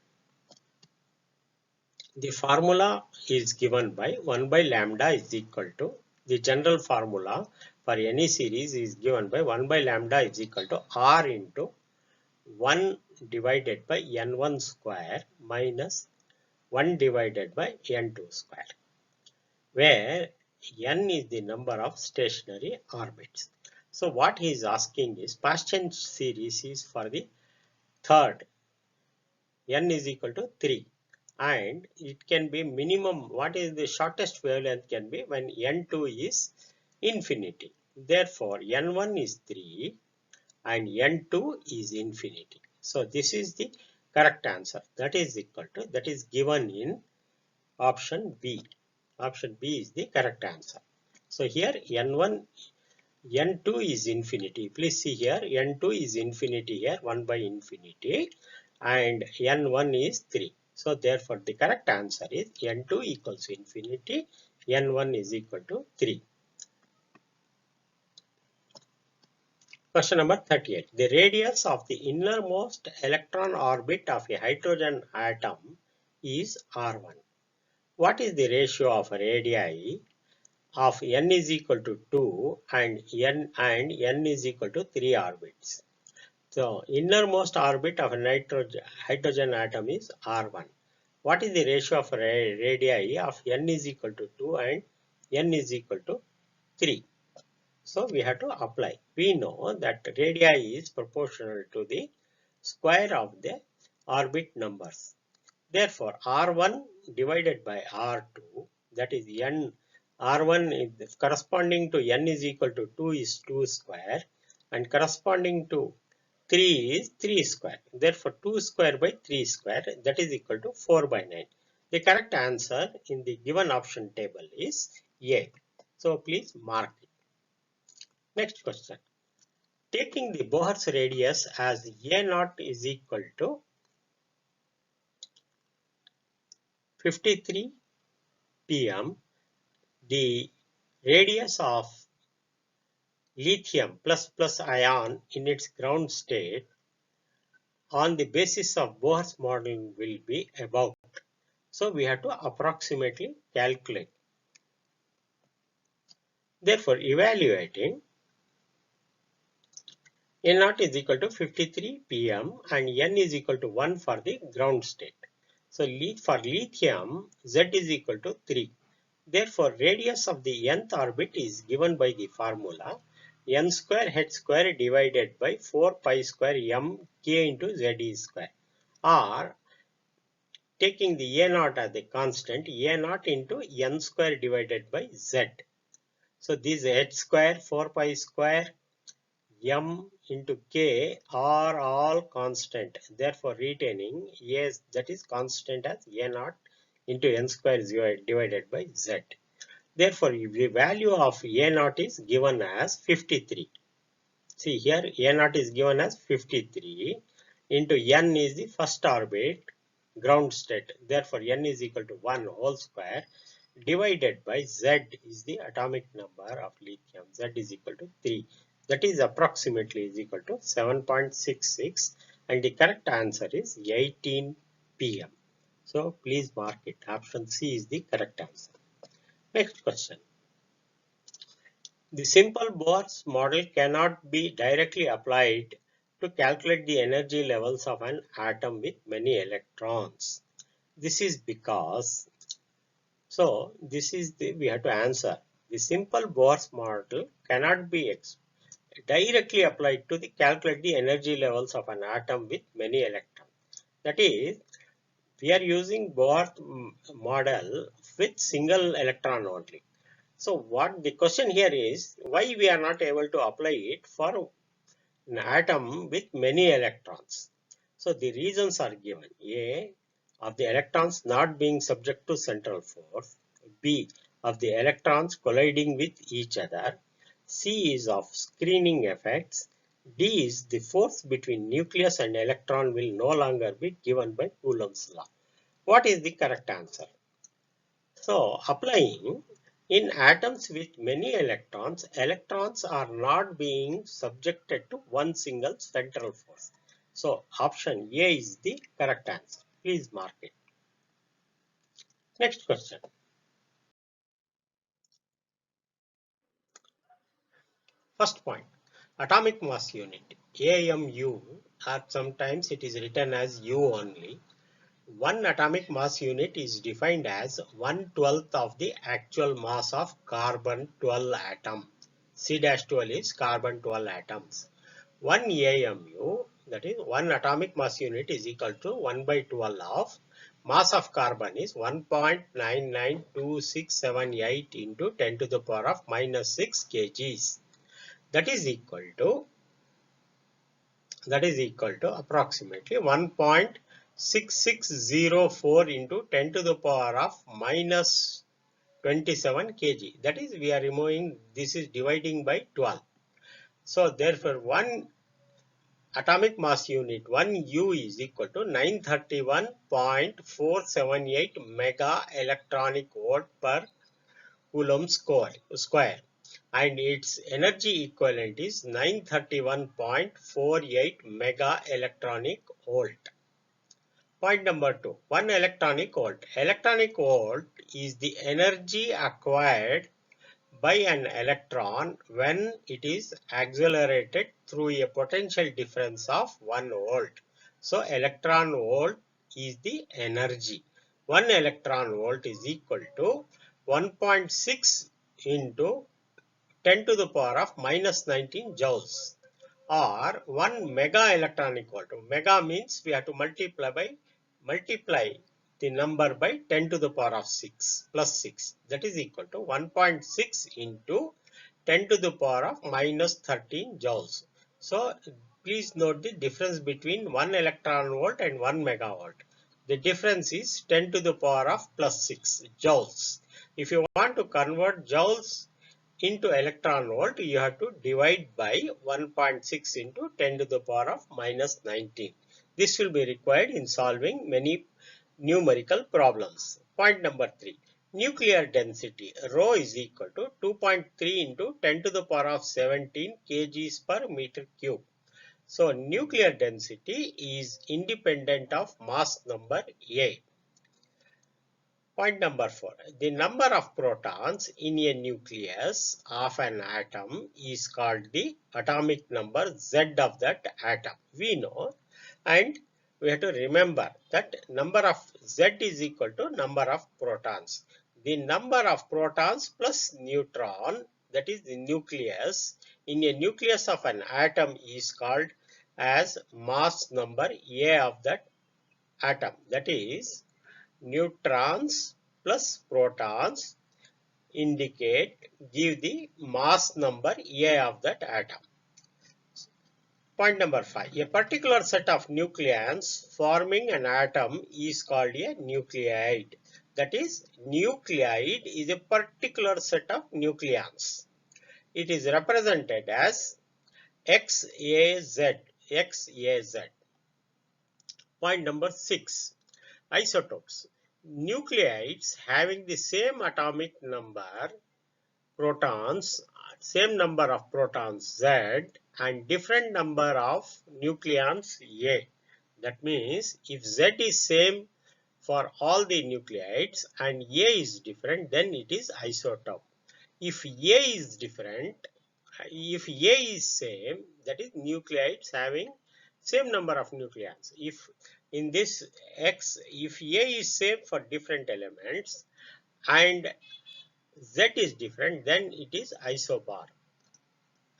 the formula is given by 1 by lambda is equal to, the general formula for any series is given by 1 by lambda is equal to R into 1 divided by n1 square minus 1 divided by n2 square, where n is the number of stationary orbits. So what he is asking is, Paschen series is for the third, n is equal to 3, and it can be minimum, what is the shortest wavelength can be when n2 is infinity. Therefore n1 is 3 and n2 is infinity. So this is the correct answer, that is equal to, that is given in option B. Option B is the correct answer. So here n1, n2 is infinity. Please see here, n2 is infinity here, 1 by infinity, and n1 is 3. So therefore the correct answer is n2 equals infinity, n1 is equal to 3. Question number 38. The radius of the innermost electron orbit of a hydrogen atom is R1. What is the ratio of radii of n is equal to 2 and n is equal to 3 orbits? So innermost orbit of a hydrogen atom is R1. What is the ratio of radii of n is equal to 2 and n is equal to 3? So we have to apply. We know that radii is proportional to the square of the orbit numbers. Therefore, R1 divided by R2, that is n, R1 is corresponding to n is equal to 2 is 2 square, and corresponding to 3 is 3 square. Therefore, 2 square by 3 square, that is equal to 4 by 9. The correct answer in the given option table is A. So please mark it. Next question. Taking the Bohr's radius as A0 is equal to 53 pm, the radius of lithium plus ion in its ground state on the basis of Bohr's model will be about. So we have to approximately calculate. Therefore, evaluating A0 is equal to 53 pm and n is equal to 1 for the ground state. So for lithium, Z is equal to 3. Therefore, radius of the nth orbit is given by the formula n square h square divided by 4 pi square m k into z square, or taking the A0 as the constant, A0 into n square divided by z. So this h square, 4 pi square, m into k are all constant. Therefore, retaining yes, that is constant as A0 into n square divided by z. Therefore, the value of A0 is given as 53. See here, A0 is given as 53 into n is the first orbit ground state. Therefore, n is equal to 1 whole square divided by z is the atomic number of lithium. Z is equal to 3. That is approximately is equal to 7.66, and the correct answer is 18 pm. So please mark it. Option C is the correct answer. Next question. The simple Bohr's model cannot be directly applied to calculate the energy levels of an atom with many electrons. This is because, so this is the, we have to answer. The simple Bohr's model cannot be directly applied to calculate the energy levels of an atom with many electrons. That is, we are using Bohr model with single electron only. So what the question here is, why we are not able to apply it for an atom with many electrons? So the reasons are given. A, of the electrons not being subject to central force. B, of the electrons colliding with each other. C is of screening effects. D is the force between nucleus and electron will no longer be given by Coulomb's law. What is the correct answer? So applying, In atoms with many electrons, electrons are not being subjected to one single central force. So option A is the correct answer. Please mark it. Next question. First point, atomic mass unit, AMU, or sometimes it is written as U only. One atomic mass unit is defined as 1/12 of the actual mass of carbon-12 atom. C-12 is carbon-12 atoms. 1 AMU, that is 1 atomic mass unit, is equal to 1/12 of mass of carbon is 1.992678 into 10 to the power of minus 6 kgs. That is equal to approximately 1.6604 into 10 to the power of minus 27 kg. That is, we are removing, this is dividing by 12. So therefore, one atomic mass unit 1 U is equal to 931.478 mega electronic volt per Coulomb square, and its energy equivalent is 931.48 mega electronic volt. Point number 2. 1 electronic volt. Electronic volt is the energy acquired by an electron when it is accelerated through a potential difference of 1 volt. So electron volt is the energy. 1 electron volt is equal to 1.6 into 10 to the power of minus 19 joules, or 1 mega electronic volt. Mega means we have to multiply the number by 10 to the power of 6 plus 6. That is equal to 1.6 into 10 to the power of minus 13 joules. So please note the difference between 1 electron volt and 1 megavolt. The difference is 10 to the power of plus 6 joules. If you want to convert joules into electron volt, you have to divide by 1.6 into 10 to the power of minus 19. This will be required in solving many numerical problems. Point number 3. Nuclear density rho is equal to 2.3 into 10 to the power of 17 kgs per meter cube. So nuclear density is independent of mass number A. Point number 4. The number of protons in a nucleus of an atom is called the atomic number Z of that atom. We know, and we have to remember that number of Z is equal to number of protons. The number of protons plus neutron, that is the nucleus, in a nucleus of an atom is called as mass number A of that atom. That is, neutrons plus protons give the mass number A of that atom. Point number 5. A particular set of nucleons forming an atom is called a nuclide. That is, nuclide is a particular set of nucleons. It is represented as XAZ. Point number 6. Isotopes. Nuclides having the same atomic number protons, same number of protons Z, and different number of nucleons A. That means if Z is same for all the nuclides and A is different, then it is isotope. If A is different, if A is same, that is nuclides having same number of nucleons. If in this X, if A is same for different elements and Z is different, then it is isobar.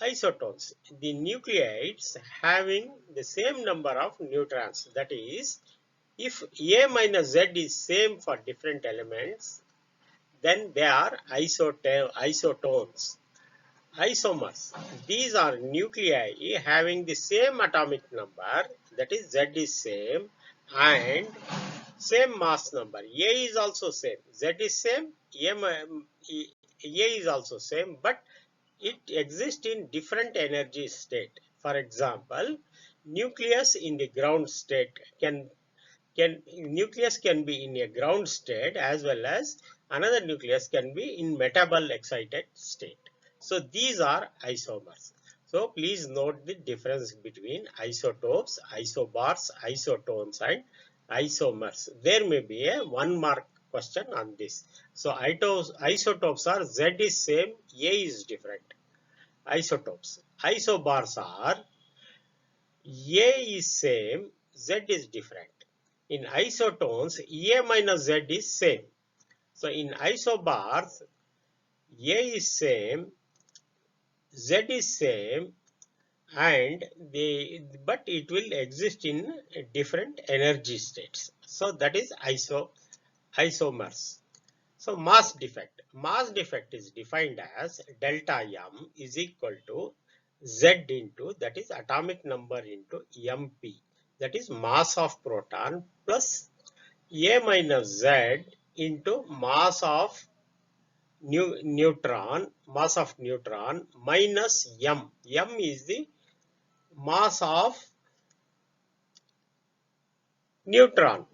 Isotones, the nuclides having the same number of neutrons. That is, if A minus Z is same for different elements, then they are isotones. Isomers, these are nuclei having the same atomic number, that is Z is same, and same mass number. A is also same, Z is same, A is also same, but it exists in different energy state. For example, nucleus in the ground state can nucleus can be in a ground state as well as another nucleus can be in metabol excited state. So these are isomers. So please note the difference between isotopes, isobars, isotones and isomers. There may be a 1 mark question on this. So isotopes are Z is same, A is different. Isotopes. Isobars are A is same, Z is different. In isotones, A minus Z is same. So in isobars, A is same, Z is same, and but it will exist in different energy states. So that is isomers. So mass defect. Mass defect is defined as delta M is equal to Z into, that is atomic number, into MP, that is mass of proton, plus A minus Z into mass of neutron minus M. M is the mass of neutron.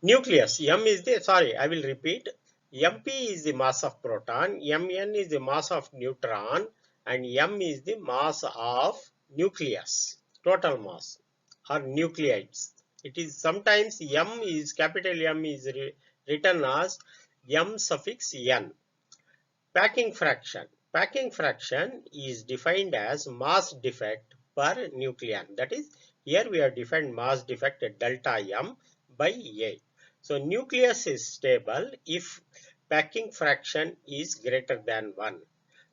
Nucleus. M is the, sorry, I will repeat. MP is the mass of proton, Mn is the mass of neutron, and M is the mass of nucleus, total mass, or nucleides. It is sometimes M is, capital M is written as M suffix N. Packing fraction. Packing fraction is defined as mass defect per nucleon. That is, here we have defined mass defect at delta M by A. So nucleus is stable if packing fraction is greater than 1.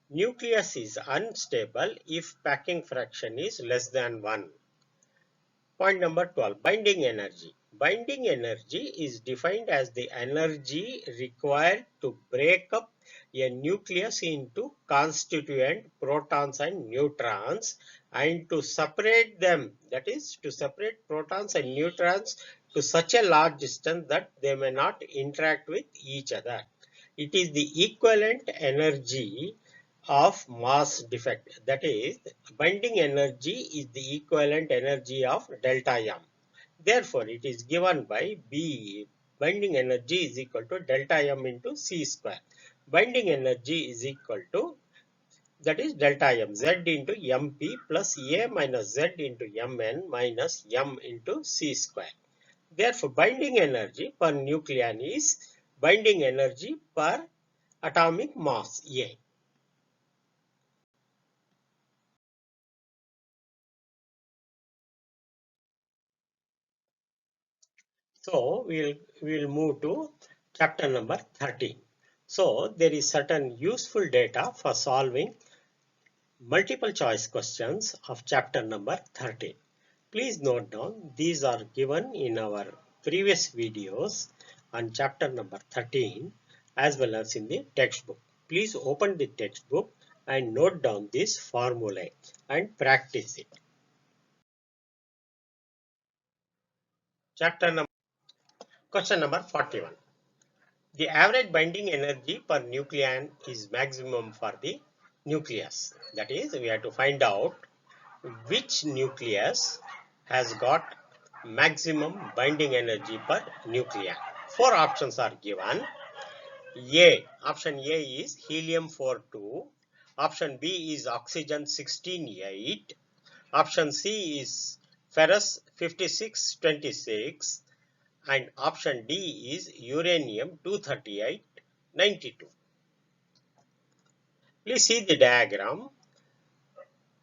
Nucleus is unstable if packing fraction is less than 1. Point number 12, binding energy. Binding energy is defined as the energy required to break up a nucleus into constituent protons and neutrons, and to separate them, that is to separate protons and neutrons to such a large distance that they may not interact with each other. It is the equivalent energy of mass defect, that is binding energy is the equivalent energy of delta M. Therefore it is given by B. Binding energy is equal to delta M into C square. Binding energy is equal to, that is delta M, Z into MP plus A minus Z into Mn minus M into C square. Therefore binding energy per nucleon is binding energy per atomic mass A. So we'll move to chapter number 13. So there is certain useful data for solving multiple choice questions of chapter number 13. Please note down, these are given in our previous videos on chapter number 13 as well as in the textbook. Please open the textbook and note down this formula and practice it. Chapter number, question number 41. The average binding energy per nucleon is maximum for the nucleus. That is, we have to find out which nucleus has got maximum binding energy per nucleon. 4 options are given. Option A is helium 4-2. Option B is oxygen 16-8. Option C is ferrous 56-26. And option D is uranium 238-92. Please see the diagram.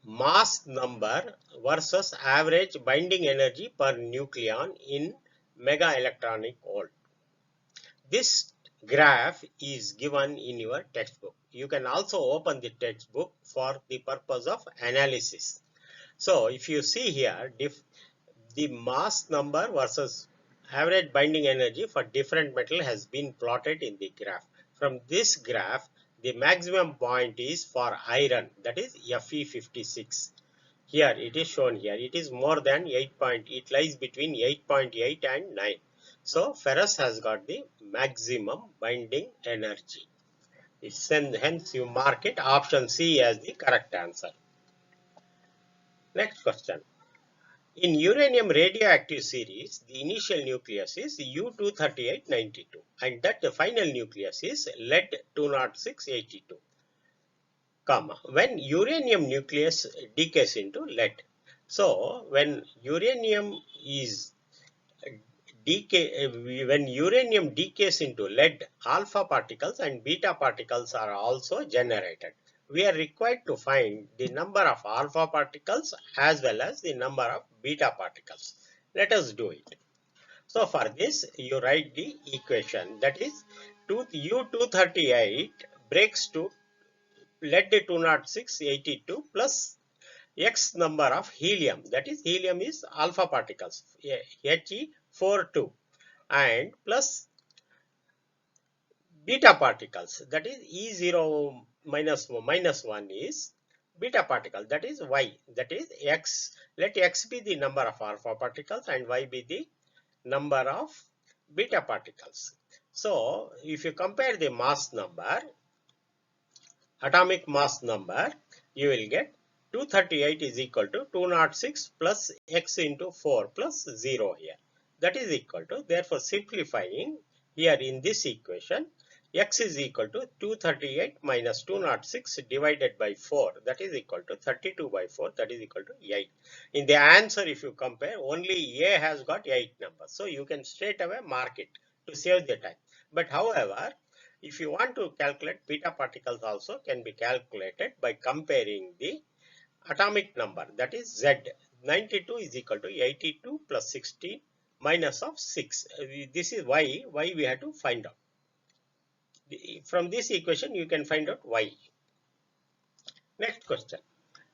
Mass number versus average binding energy per nucleon in mega electronic volt. This graph is given in your textbook. You can also open the textbook for the purpose of analysis. So if you see here, the mass number versus average binding energy for different metal has been plotted in the graph. From this graph, the maximum point is for iron, that is Fe56. Here it is shown here. It is more than 8 point. It lies between 8.8 and 9. So ferrous has got the maximum binding energy. Hence you mark it option C as the correct answer. Next question. In uranium radioactive series, the initial nucleus is U-238-92 and that the final nucleus is lead-206-82, when uranium nucleus decays into lead. So when uranium is when uranium decays into lead, alpha particles and beta particles are also generated. We are required to find the number of alpha particles as well as the number of beta particles. Let us do it. So for this, you write the equation, that is U-238 breaks to lead-206-82 plus X number of helium, that is helium is alpha particles, He42, and plus beta particles, that is E0 minus 1 is beta particle, that is Y, that is X. Let X be the number of alpha particles and Y be the number of beta particles. So if you compare the mass number, atomic mass number, you will get 238 is equal to 206 plus X into 4 plus 0 here. That is equal to, therefore simplifying here in this equation, X is equal to 238 minus 206 divided by 4, that is equal to 32 by 4, that is equal to 8. In the answer, if you compare, only A has got 8 numbers. So you can straight away mark it to save the time. But however, if you want to calculate beta particles also can be calculated by comparing the atomic number, that is Z. 92 is equal to 82 plus 16 minus of 6. This is why we have to find out. From this equation you can find out Y. Next question.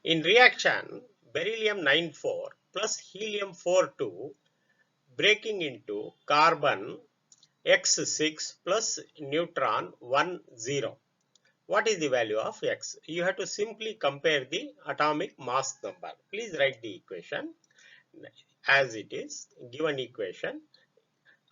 In reaction, beryllium 94 plus helium 42 breaking into carbon X6 plus neutron 10. What is the value of X? You have to simply compare the atomic mass number. Please write the equation as it is, given equation.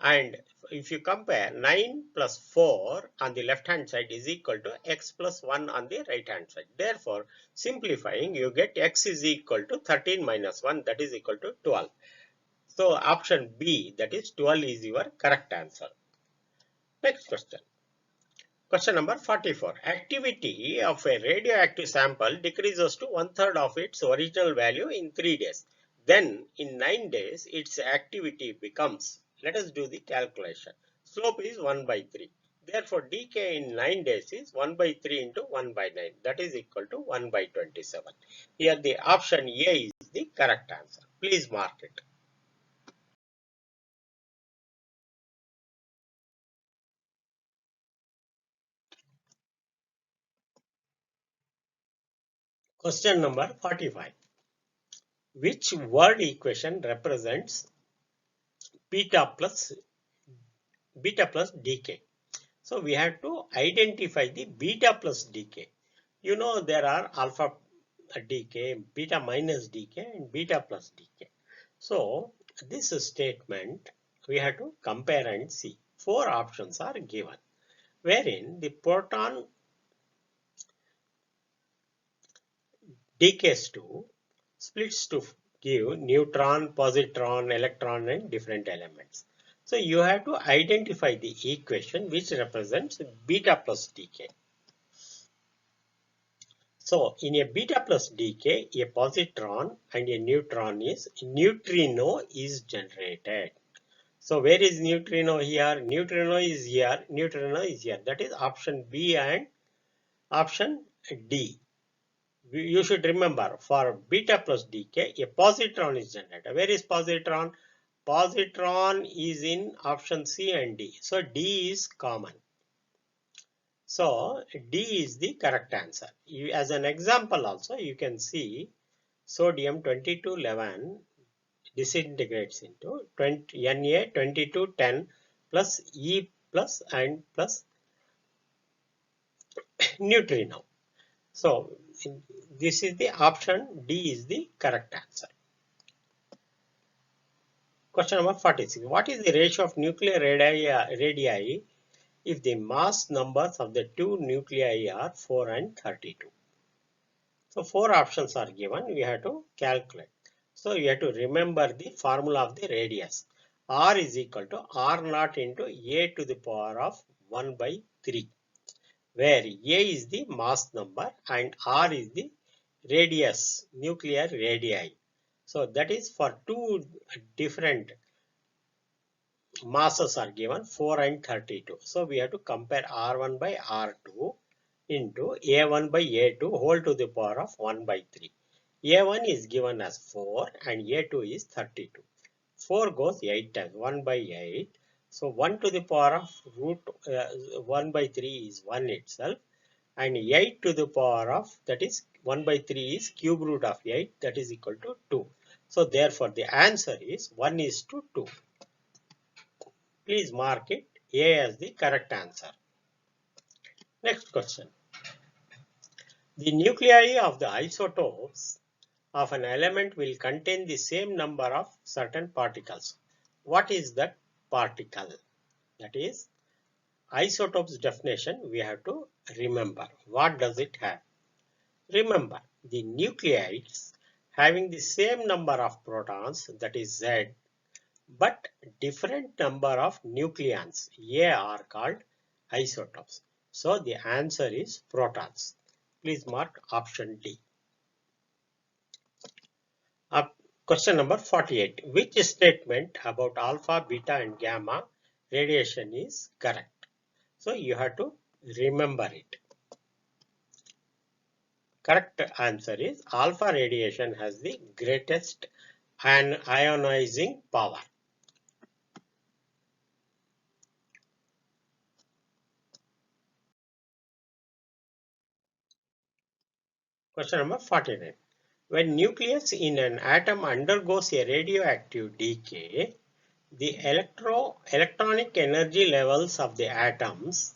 And if you compare 9 plus 4 on the left hand side is equal to X plus 1 on the right hand side. Therefore, simplifying, you get X is equal to 13 minus 1, that is equal to 12. So option B, that is 12, is your correct answer. Next question. Question number 44. Activity of a radioactive sample decreases to 1/3 of its original value in 3 days. Then in 9 days, its activity becomes, let us do the calculation. Slope is 1 by 3. Therefore, decay in 9 days is 1 by 3 into 1 by 9. That is equal to 1 by 27. Here the option A is the correct answer. Please mark it. Question number 45. Which word equation represents beta plus decay? So we have to identify the beta plus decay. You know there are alpha decay, beta minus decay and beta plus decay. So this statement we have to compare and see. 4 options are given wherein the proton decays to, splits to give neutron, positron, electron and different elements. So you have to identify the equation which represents beta plus decay. So in a beta plus decay, a positron and a neutrino is generated. So where is neutrino here? Neutrino is here, neutrino is here. That is option B and option D. You should remember, for beta plus decay, a positron is generated. Where is positron? Positron is in option C and D. So D is common. So D is the correct answer. As an example also, you can see sodium 2211 disintegrates into Na2210 plus E plus and plus neutrino. So this is the option D is the correct answer. Question number 46. What is the ratio of nuclear radii if the mass numbers of the two nuclei are 4 and 32? So 4 options are given. We have to calculate. So you have to remember the formula of the radius. R is equal to R naught into A to the power of 1 by 3, where A is the mass number and R is the radius, nuclear radii. So that is for two different masses are given 4 and 32. So we have to compare R1 by R2 into A1 by A2 whole to the power of 1 by 3. A1 is given as 4 and A2 is 32. 4 goes 8 times, 1 by 8. So 1 to the power of root 1 by 3 is 1 itself, and 8 to the power of, that is 1 by 3 is cube root of 8, that is equal to 2. So therefore the answer is 1 is to 2. Please mark it A as the correct answer. Next question. The nuclei of the isotopes of an element will contain the same number of certain particles. What is that particle? That is isotopes definition we have to remember. What does it have? Remember, the nucleides having the same number of protons, that is Z, but different number of nucleons, A, are called isotopes. So the answer is protons. Please mark option D. Question number 48. Which statement about alpha, beta and gamma radiation is correct? So you have to remember it. Correct answer is alpha radiation has the greatest ionizing power. Question number 49. When nucleus in an atom undergoes a radioactive decay, the electronic energy levels of the atoms,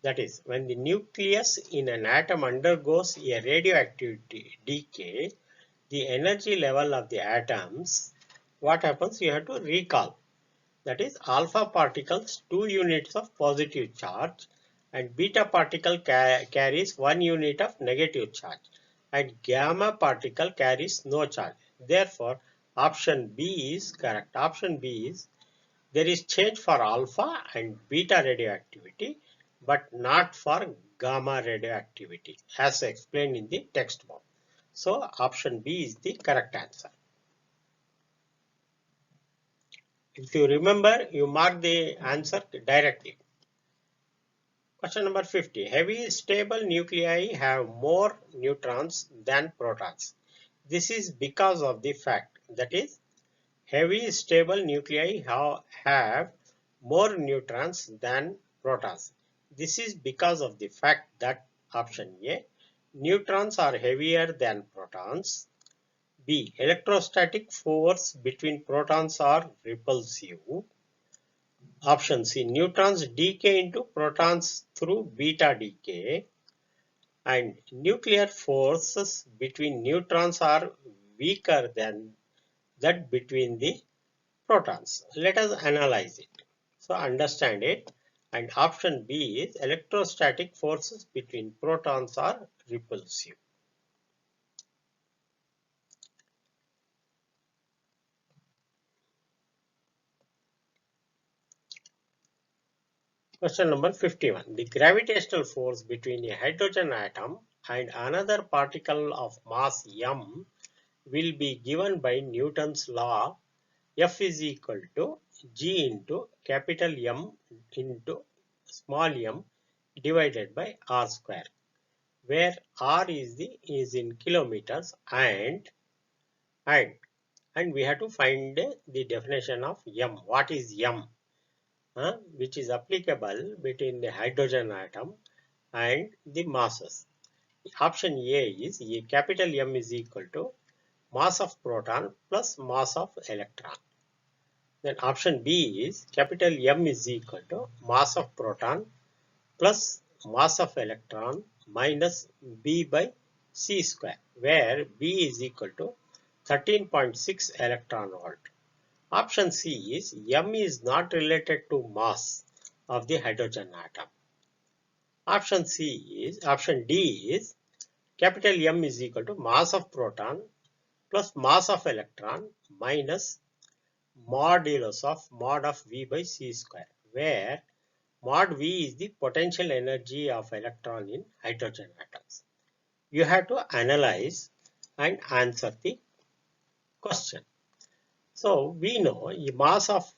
that is, when the nucleus in an atom undergoes a radioactive decay, the energy level of the atoms, what happens? You have to recall. That is, alpha particles 2 units of positive charge and beta particle carries 1 unit of negative charge and gamma particle carries no charge. Therefore, option B is correct. Option B is there is change for alpha and beta radioactivity but not for gamma radioactivity as explained in the textbook. So, option B is the correct answer. If you remember, you mark the answer directly. Question number 50. Heavy stable nuclei have more neutrons than protons. This is because of the fact, that is, heavy stable nuclei have more neutrons than protons. This is because of the fact that option A, neutrons are heavier than protons. B, electrostatic force between protons are repulsive. Option C, neutrons decay into protons through beta decay. And nuclear forces between neutrons are weaker than that between the protons. Let us analyze it. So understand it. And option B is electrostatic forces between protons are repulsive. Question number 51. The gravitational force between a hydrogen atom and another particle of mass m will be given by Newton's law. F is equal to G into capital M into small m divided by R square, where R is in kilometers and we have to find the definition of m. What is m? Which is applicable between the hydrogen atom and the masses. Option A is capital M is equal to mass of proton plus mass of electron. Then option B is capital M is equal to mass of proton plus mass of electron minus B by C square, where B is equal to 13.6 electron volt. Option C is M is not related to mass of the hydrogen atom. Option D is capital M is equal to mass of proton plus mass of electron minus modulus of mod of V by C square, where mod V is the potential energy of electron in hydrogen atoms. You have to analyze and answer the question. So we know the mass of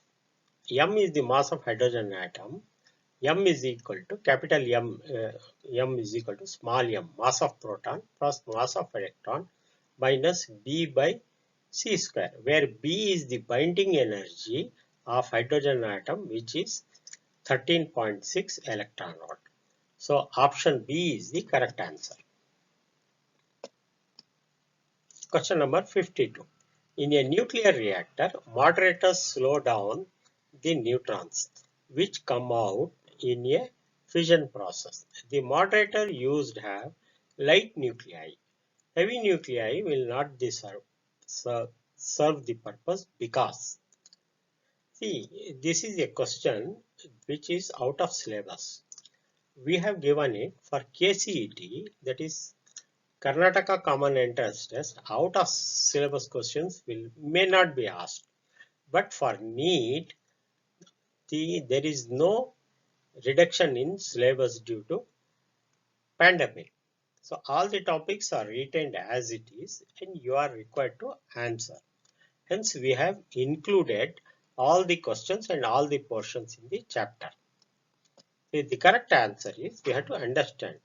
M is the mass of hydrogen atom. M is equal to capital M. M is equal to small m, mass of proton plus mass of electron minus B by C square, where B is the binding energy of hydrogen atom, which is 13.6 electron volt. So option B is the correct answer. Question number 52. In a nuclear reactor, moderators slow down the neutrons which come out in a fission process. The moderator used have light nuclei. Heavy nuclei will not serve the purpose because, see, this is a question which is out of syllabus. We have given it for KCET, that is Karnataka Common Entrance Test. Out of syllabus questions may not be asked, but for NEET, there is no reduction in syllabus due to pandemic. So all the topics are retained as it is and you are required to answer. Hence we have included all the questions and all the portions in the chapter. The correct answer is we have to understand.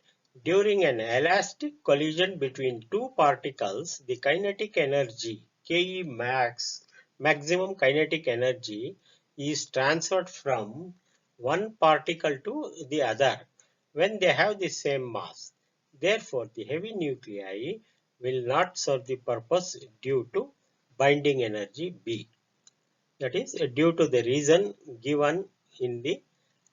During an elastic collision between two particles, the kinetic energy, Ke max, maximum kinetic energy, is transferred from one particle to the other when they have the same mass. Therefore, the heavy nuclei will not serve the purpose due to binding energy B. That is due to the reason given in the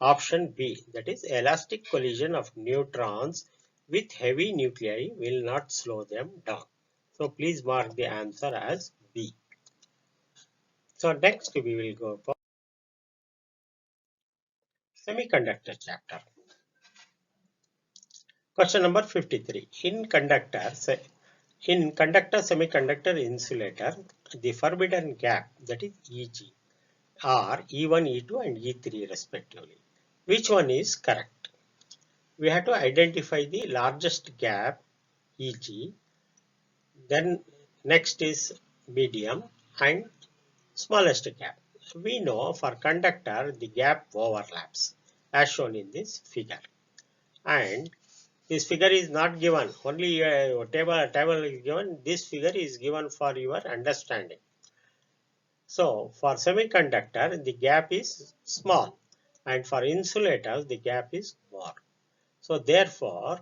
option B, that is elastic collision of neutrons with heavy nuclei will not slow them down. So please mark the answer as B. So next we will go for semiconductor chapter. Question number 53. In conductor semiconductor insulator, the forbidden gap, that is Eg, are E1, E2 and E3 respectively. Which one is correct? We have to identify the largest gap, Eg, then next is medium and smallest gap. We know for conductor the gap overlaps as shown in this figure, and this figure is not given, only a table is given. This figure is given for your understanding. So for semiconductor the gap is small and for insulators the gap is more. So therefore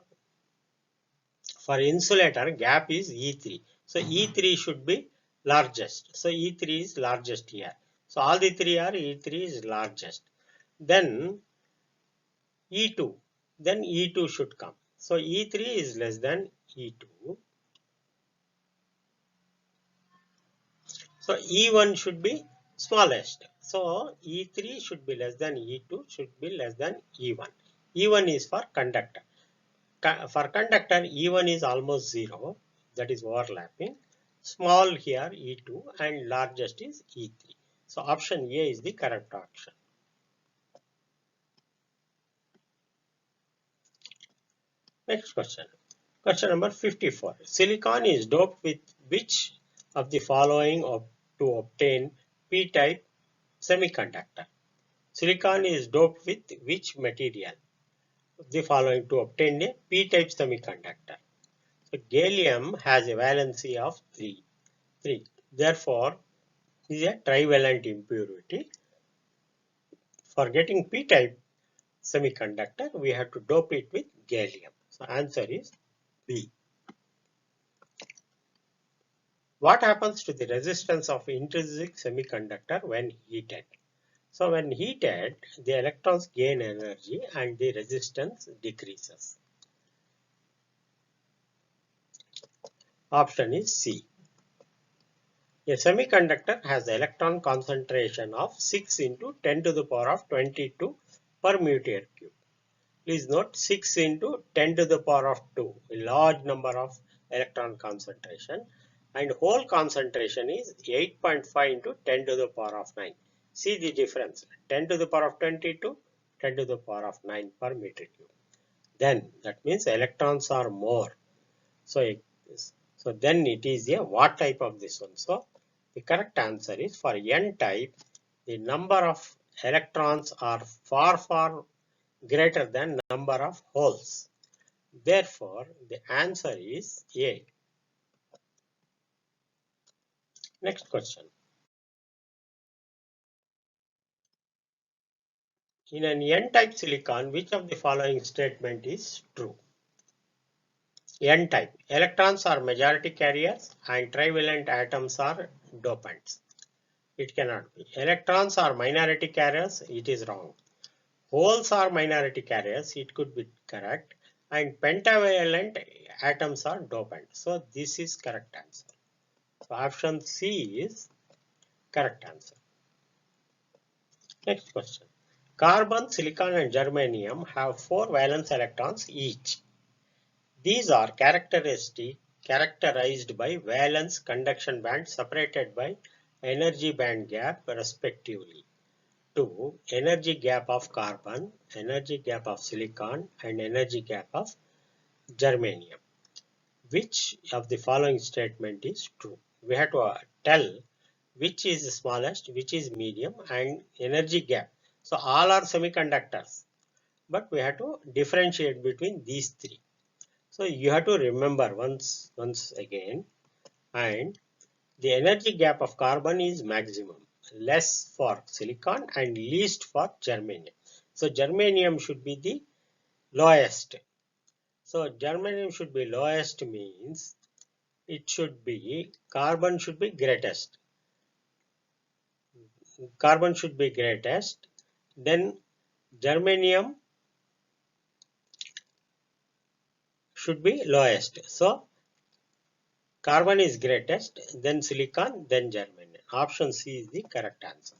for insulator gap is E3. So E3 should be largest. So E3 is largest here. So all the three are E3 is largest. Then E2. Then E2 should come. So E3 is less than E2. So E1 should be smallest. So E3 should be less than E2 should be less than E1. E1 is for conductor. For conductor E1 is almost 0, that is overlapping. Small here E2 and largest is E3. So option A is the correct option. Next question. Question number 54. Silicon is doped with which of the following to obtain P-type semiconductor? Silicon is doped with which material of the following to obtain a P-type semiconductor? So gallium has a valency of 3. Therefore, is a trivalent impurity. For getting P-type semiconductor, we have to dope it with gallium. So answer is B. What happens to the resistance of intrinsic semiconductor when heated? So when heated, the electrons gain energy and the resistance decreases. Option is C. A semiconductor has the electron concentration of 6 into 10 to the power of 22 per meter cube. Please note 6 into 10 to the power of 2, a large number of electron concentration. and hole concentration is 8.5 into 10 to the power of 9. See the difference, 10 to the power of 20 to 10 to the power of 9 per meter cube. Then that means electrons are more. So, so then it is a what type of this one. So the correct answer is for N type, the number of electrons are far greater than number of holes. Therefore, the answer is A. Next question. In an N-type silicon, which of the following statement is true? N-type. Electrons are majority carriers and trivalent atoms are dopants. It cannot be. Electrons are minority carriers. It is wrong. Holes are minority carriers. It could be correct. And pentavalent atoms are dopants. So this is correct answer. So option C is correct answer. Next question. Carbon, silicon and germanium have 4 valence electrons each. These are characterized by valence conduction band separated by energy band gap respectively. 2. Energy gap of carbon, energy gap of silicon and energy gap of germanium. Which of the following statement is true? We have to tell which is smallest, which is medium and energy gap. So all are semiconductors, but we have to differentiate between these three. So you have to remember once again, and the energy gap of carbon is maximum, less for silicon and least for germanium. So germanium should be the lowest. So germanium should be lowest means it should be carbon should be greatest. Carbon should be greatest, then germanium should be lowest. So carbon is greatest, then silicon, then germanium. Option C is the correct answer.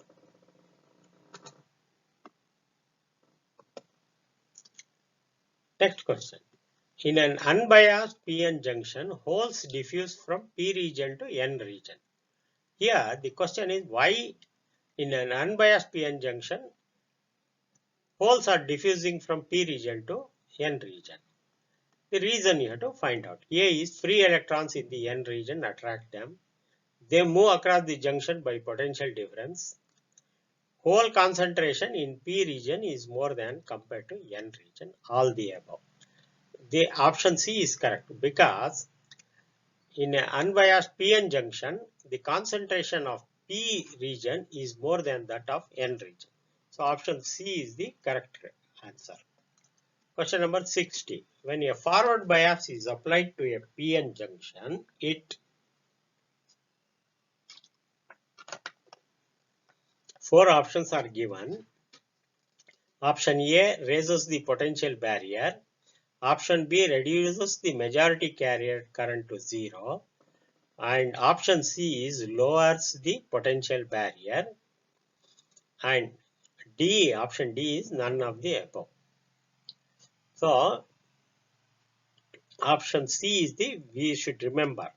Next question. In an unbiased p-n junction, holes diffuse from p region to n region. Here the question is why in an unbiased p-n junction holes are diffusing from p region to n region. The reason you have to find out. A is free electrons in the n region attract them. They move across the junction by potential difference. Hole concentration in p region is more than compared to n region. All the above. The option C is correct because in an unbiased p-n junction, the concentration of p region is more than that of n region. So option C is the correct answer. Question number 60. When a forward bias is applied to a p-n junction, it 4 options are given. Option A raises the potential barrier. Option B reduces the majority carrier current to 0. And option C is lowers the potential barrier. And D, option D is none of the above. So option C is the, we should remember.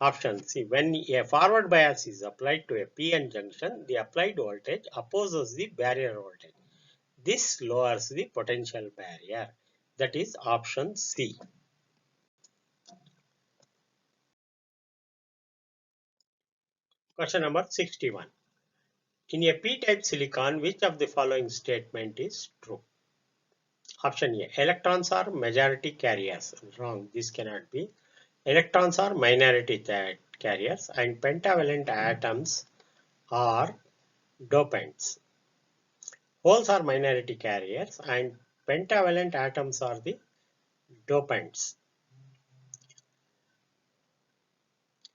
Option C, when a forward bias is applied to a p-n junction, the applied voltage opposes the barrier voltage. This lowers the potential barrier. That is option C. Question number 61. In a p-type silicon, which of the following statement is true? Option A, electrons are majority carriers. Wrong, this cannot be. Electrons are minority carriers and pentavalent atoms are dopants. Holes are minority carriers and pentavalent atoms are the dopants.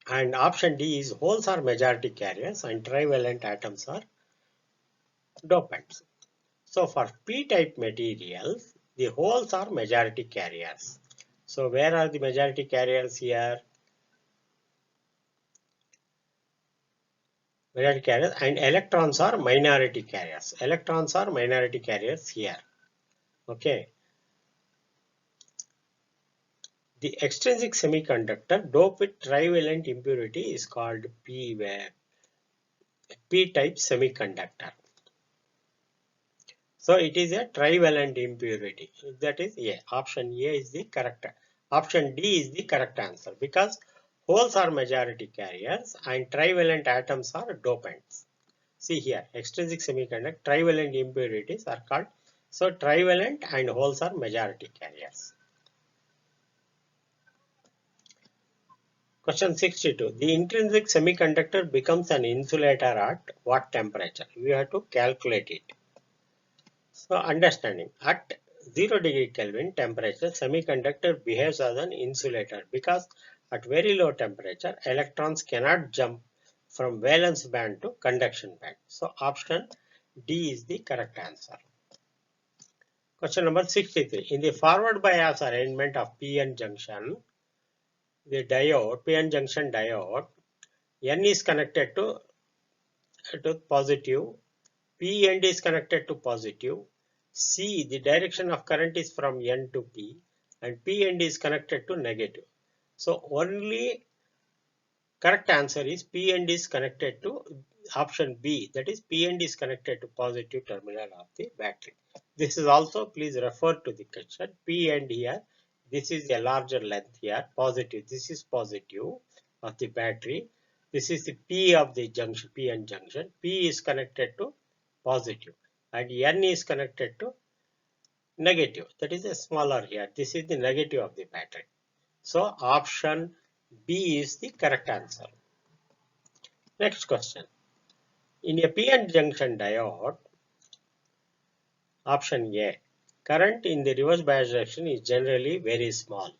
And option D is holes are majority carriers and trivalent atoms are dopants. So for p-type materials, the holes are majority carriers. So where are the majority carriers here? Majority carriers, and electrons are minority carriers. Electrons are minority carriers here. Okay. The extrinsic semiconductor doped with trivalent impurity is called P-type semiconductor. So it is a trivalent impurity. That is A. Option A is the correct. Option D is the correct answer because holes are majority carriers and trivalent atoms are dopants. See here, extrinsic semiconductor trivalent impurities are called. So trivalent and holes are majority carriers. Question 62. The intrinsic semiconductor becomes an insulator at what temperature? We have to calculate it. So understanding, at 0 degree Kelvin temperature, semiconductor behaves as an insulator because at very low temperature, electrons cannot jump from valence band to conduction band. So option D is the correct answer. Question number 63. In the forward bias arrangement of PN junction, the diode, PN junction diode, N is connected to positive, P end is connected to positive, C the direction of current is from N to P, and P end is connected to negative. So only correct answer is P end is connected to option B, that is P end is connected to positive terminal of the battery. This is also, please refer to the question. P end here, this is a larger length here, positive, this is positive of the battery. This is the P of the junction, PN junction. P is connected to positive and N is connected to negative. That is a smaller here. This is the negative of the battery. So option B is the correct answer. Next question. In a PN junction diode, option A, current in the reverse bias direction is generally very small,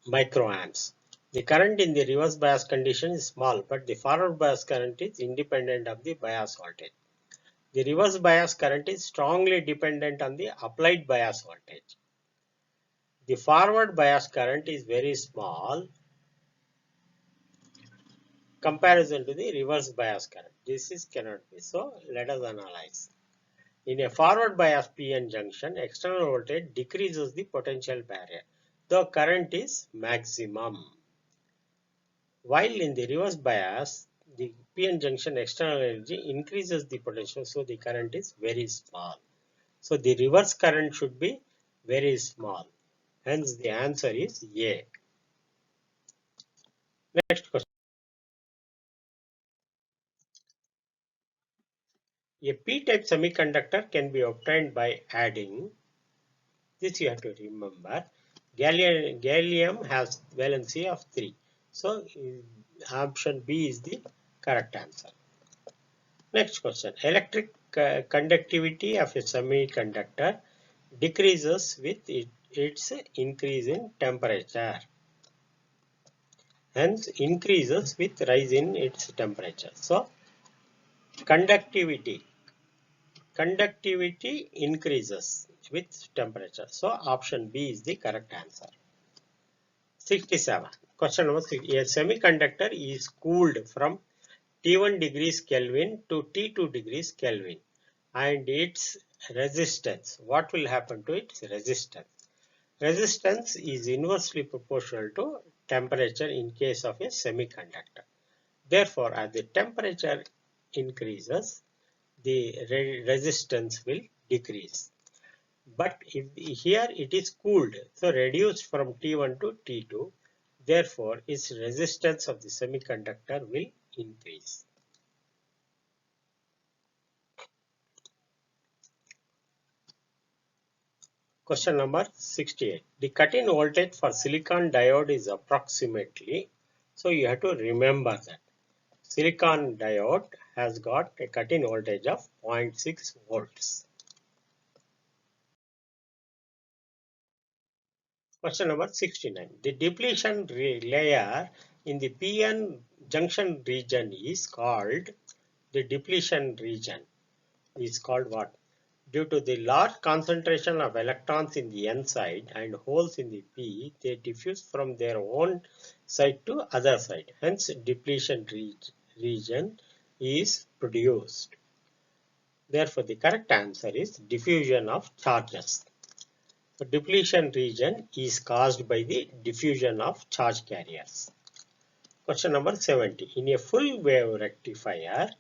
microamps. The current in the reverse bias condition is small, but the forward bias current is independent of the bias voltage. The reverse bias current is strongly dependent on the applied bias voltage. The forward bias current is very small comparison to the reverse bias current. This is cannot be. So let us analyze. In a forward bias PN junction, external voltage decreases the potential barrier, though current is maximum. While in the reverse bias, the PN junction external energy increases the potential, so the current is very small. So the reverse current should be very small. Hence the answer is A. Next question. A P-type semiconductor can be obtained by adding, this you have to remember, gallium has valency of 3. So option B is the correct answer. Next question. Electric conductivity of a semiconductor decreases with its increase in temperature. Hence increases with rise in its temperature. So conductivity increases with temperature. So option B is the correct answer. 67. Question number 6. A semiconductor is cooled from T1 degrees Kelvin to T2 degrees Kelvin, and its resistance. What will happen to its resistance? Resistance is inversely proportional to temperature in case of a semiconductor. Therefore, as the temperature increases, the resistance will decrease. But if here it is cooled, so reduced from T1 to T2, therefore its resistance of the semiconductor will increase. Question number 68. The cut-in voltage for silicon diode is approximately, so you have to remember that silicon diode has got a cut-in voltage of 0.6 volts. Question number 69. The depletion layer in the PN junction region is called, the depletion region is called what? Due to the large concentration of electrons in the N side and holes in the P, they diffuse from their own side to other side. Hence, depletion region is produced. Therefore, the correct answer is diffusion of charges. The depletion region is caused by the diffusion of charge carriers. Question number 70. In a full wave rectifier,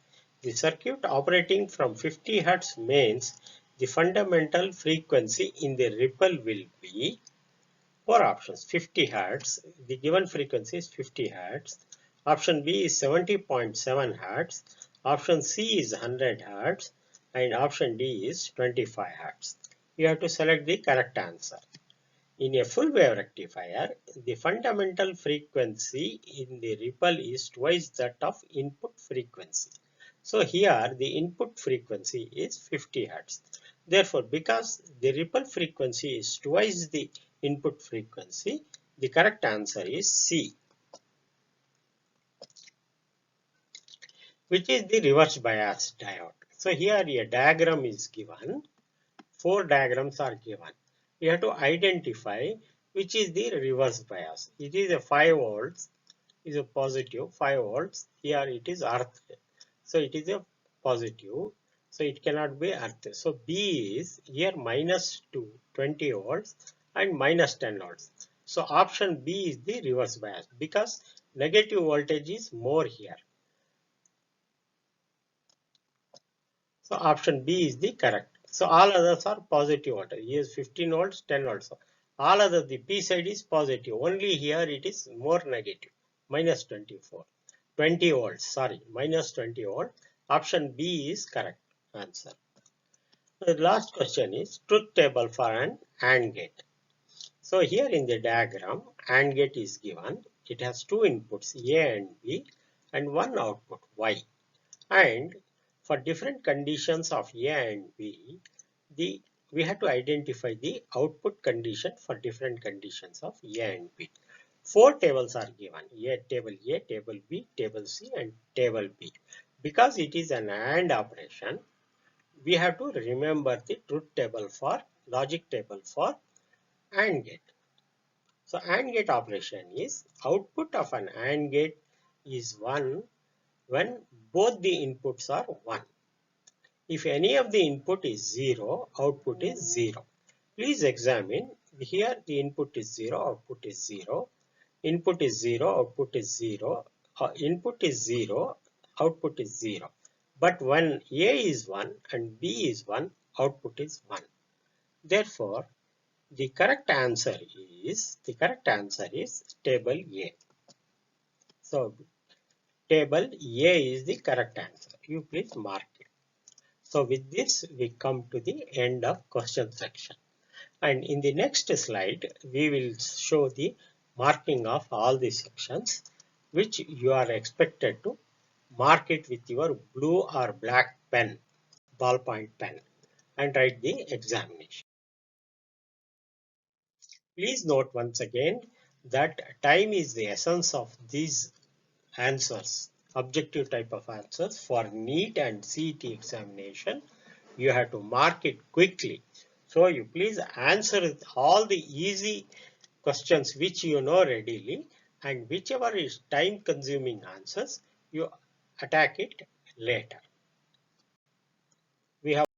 the circuit operating from 50 Hz means the fundamental frequency in the ripple will be four options. 50 Hz, the given frequency is 50 Hz. Option B is 70.7 Hz. Option C is 100 Hz. And option D is 25 Hz. You have to select the correct answer. In a full wave rectifier, the fundamental frequency in the ripple is twice that of input frequency. So here the input frequency is 50 Hz. Therefore, because the ripple frequency is twice the input frequency, the correct answer is C, which is the reverse bias diode. So here a diagram is given. Four diagrams are given. You have to identify which is the reverse bias. It is a 5 volts, is a positive 5 volts. Here it is earth. So it is a positive. So it cannot be earth. So B is here minus 20 volts and minus 10 volts. So option B is the reverse bias because negative voltage is more here. So option B is the correct. So all others are positive voltage. Here is 15 volts, 10 volts. All other the P side is positive. Only here it is more negative. Minus 20 volts. Sorry, minus 20 volts. Option B is correct answer. The last question is truth table for an AND gate. So here in the diagram, AND gate is given. It has two inputs A and B and one output Y. And for different conditions of A and B, we have to identify the output condition for different conditions of A and B. Four tables are given: table A, table B, table C, and table B. Because it is an AND operation, we have to remember the truth table for logic table for AND gate. So AND gate operation is output of an AND gate is 1 when both the inputs are 1. If any of the input is 0, output is 0. Please examine. Here the input is 0, output is 0. Input is 0, output is 0. Input is 0, output is 0. But when A is 1 and B is 1, output is 1. Therefore, the correct answer is table A. So table A is the correct answer. You please mark it. So with this we come to the end of question section. And in the next slide we will show the marking of all the sections which you are expected to mark it with your blue or black pen, ballpoint pen, and write the examination. Please note once again that time is the essence of these answers, objective type of answers for NEET and CET examination. You have to mark it quickly. So you please answer all the easy questions which you know readily, and whichever is time consuming answers, you attack it later. We have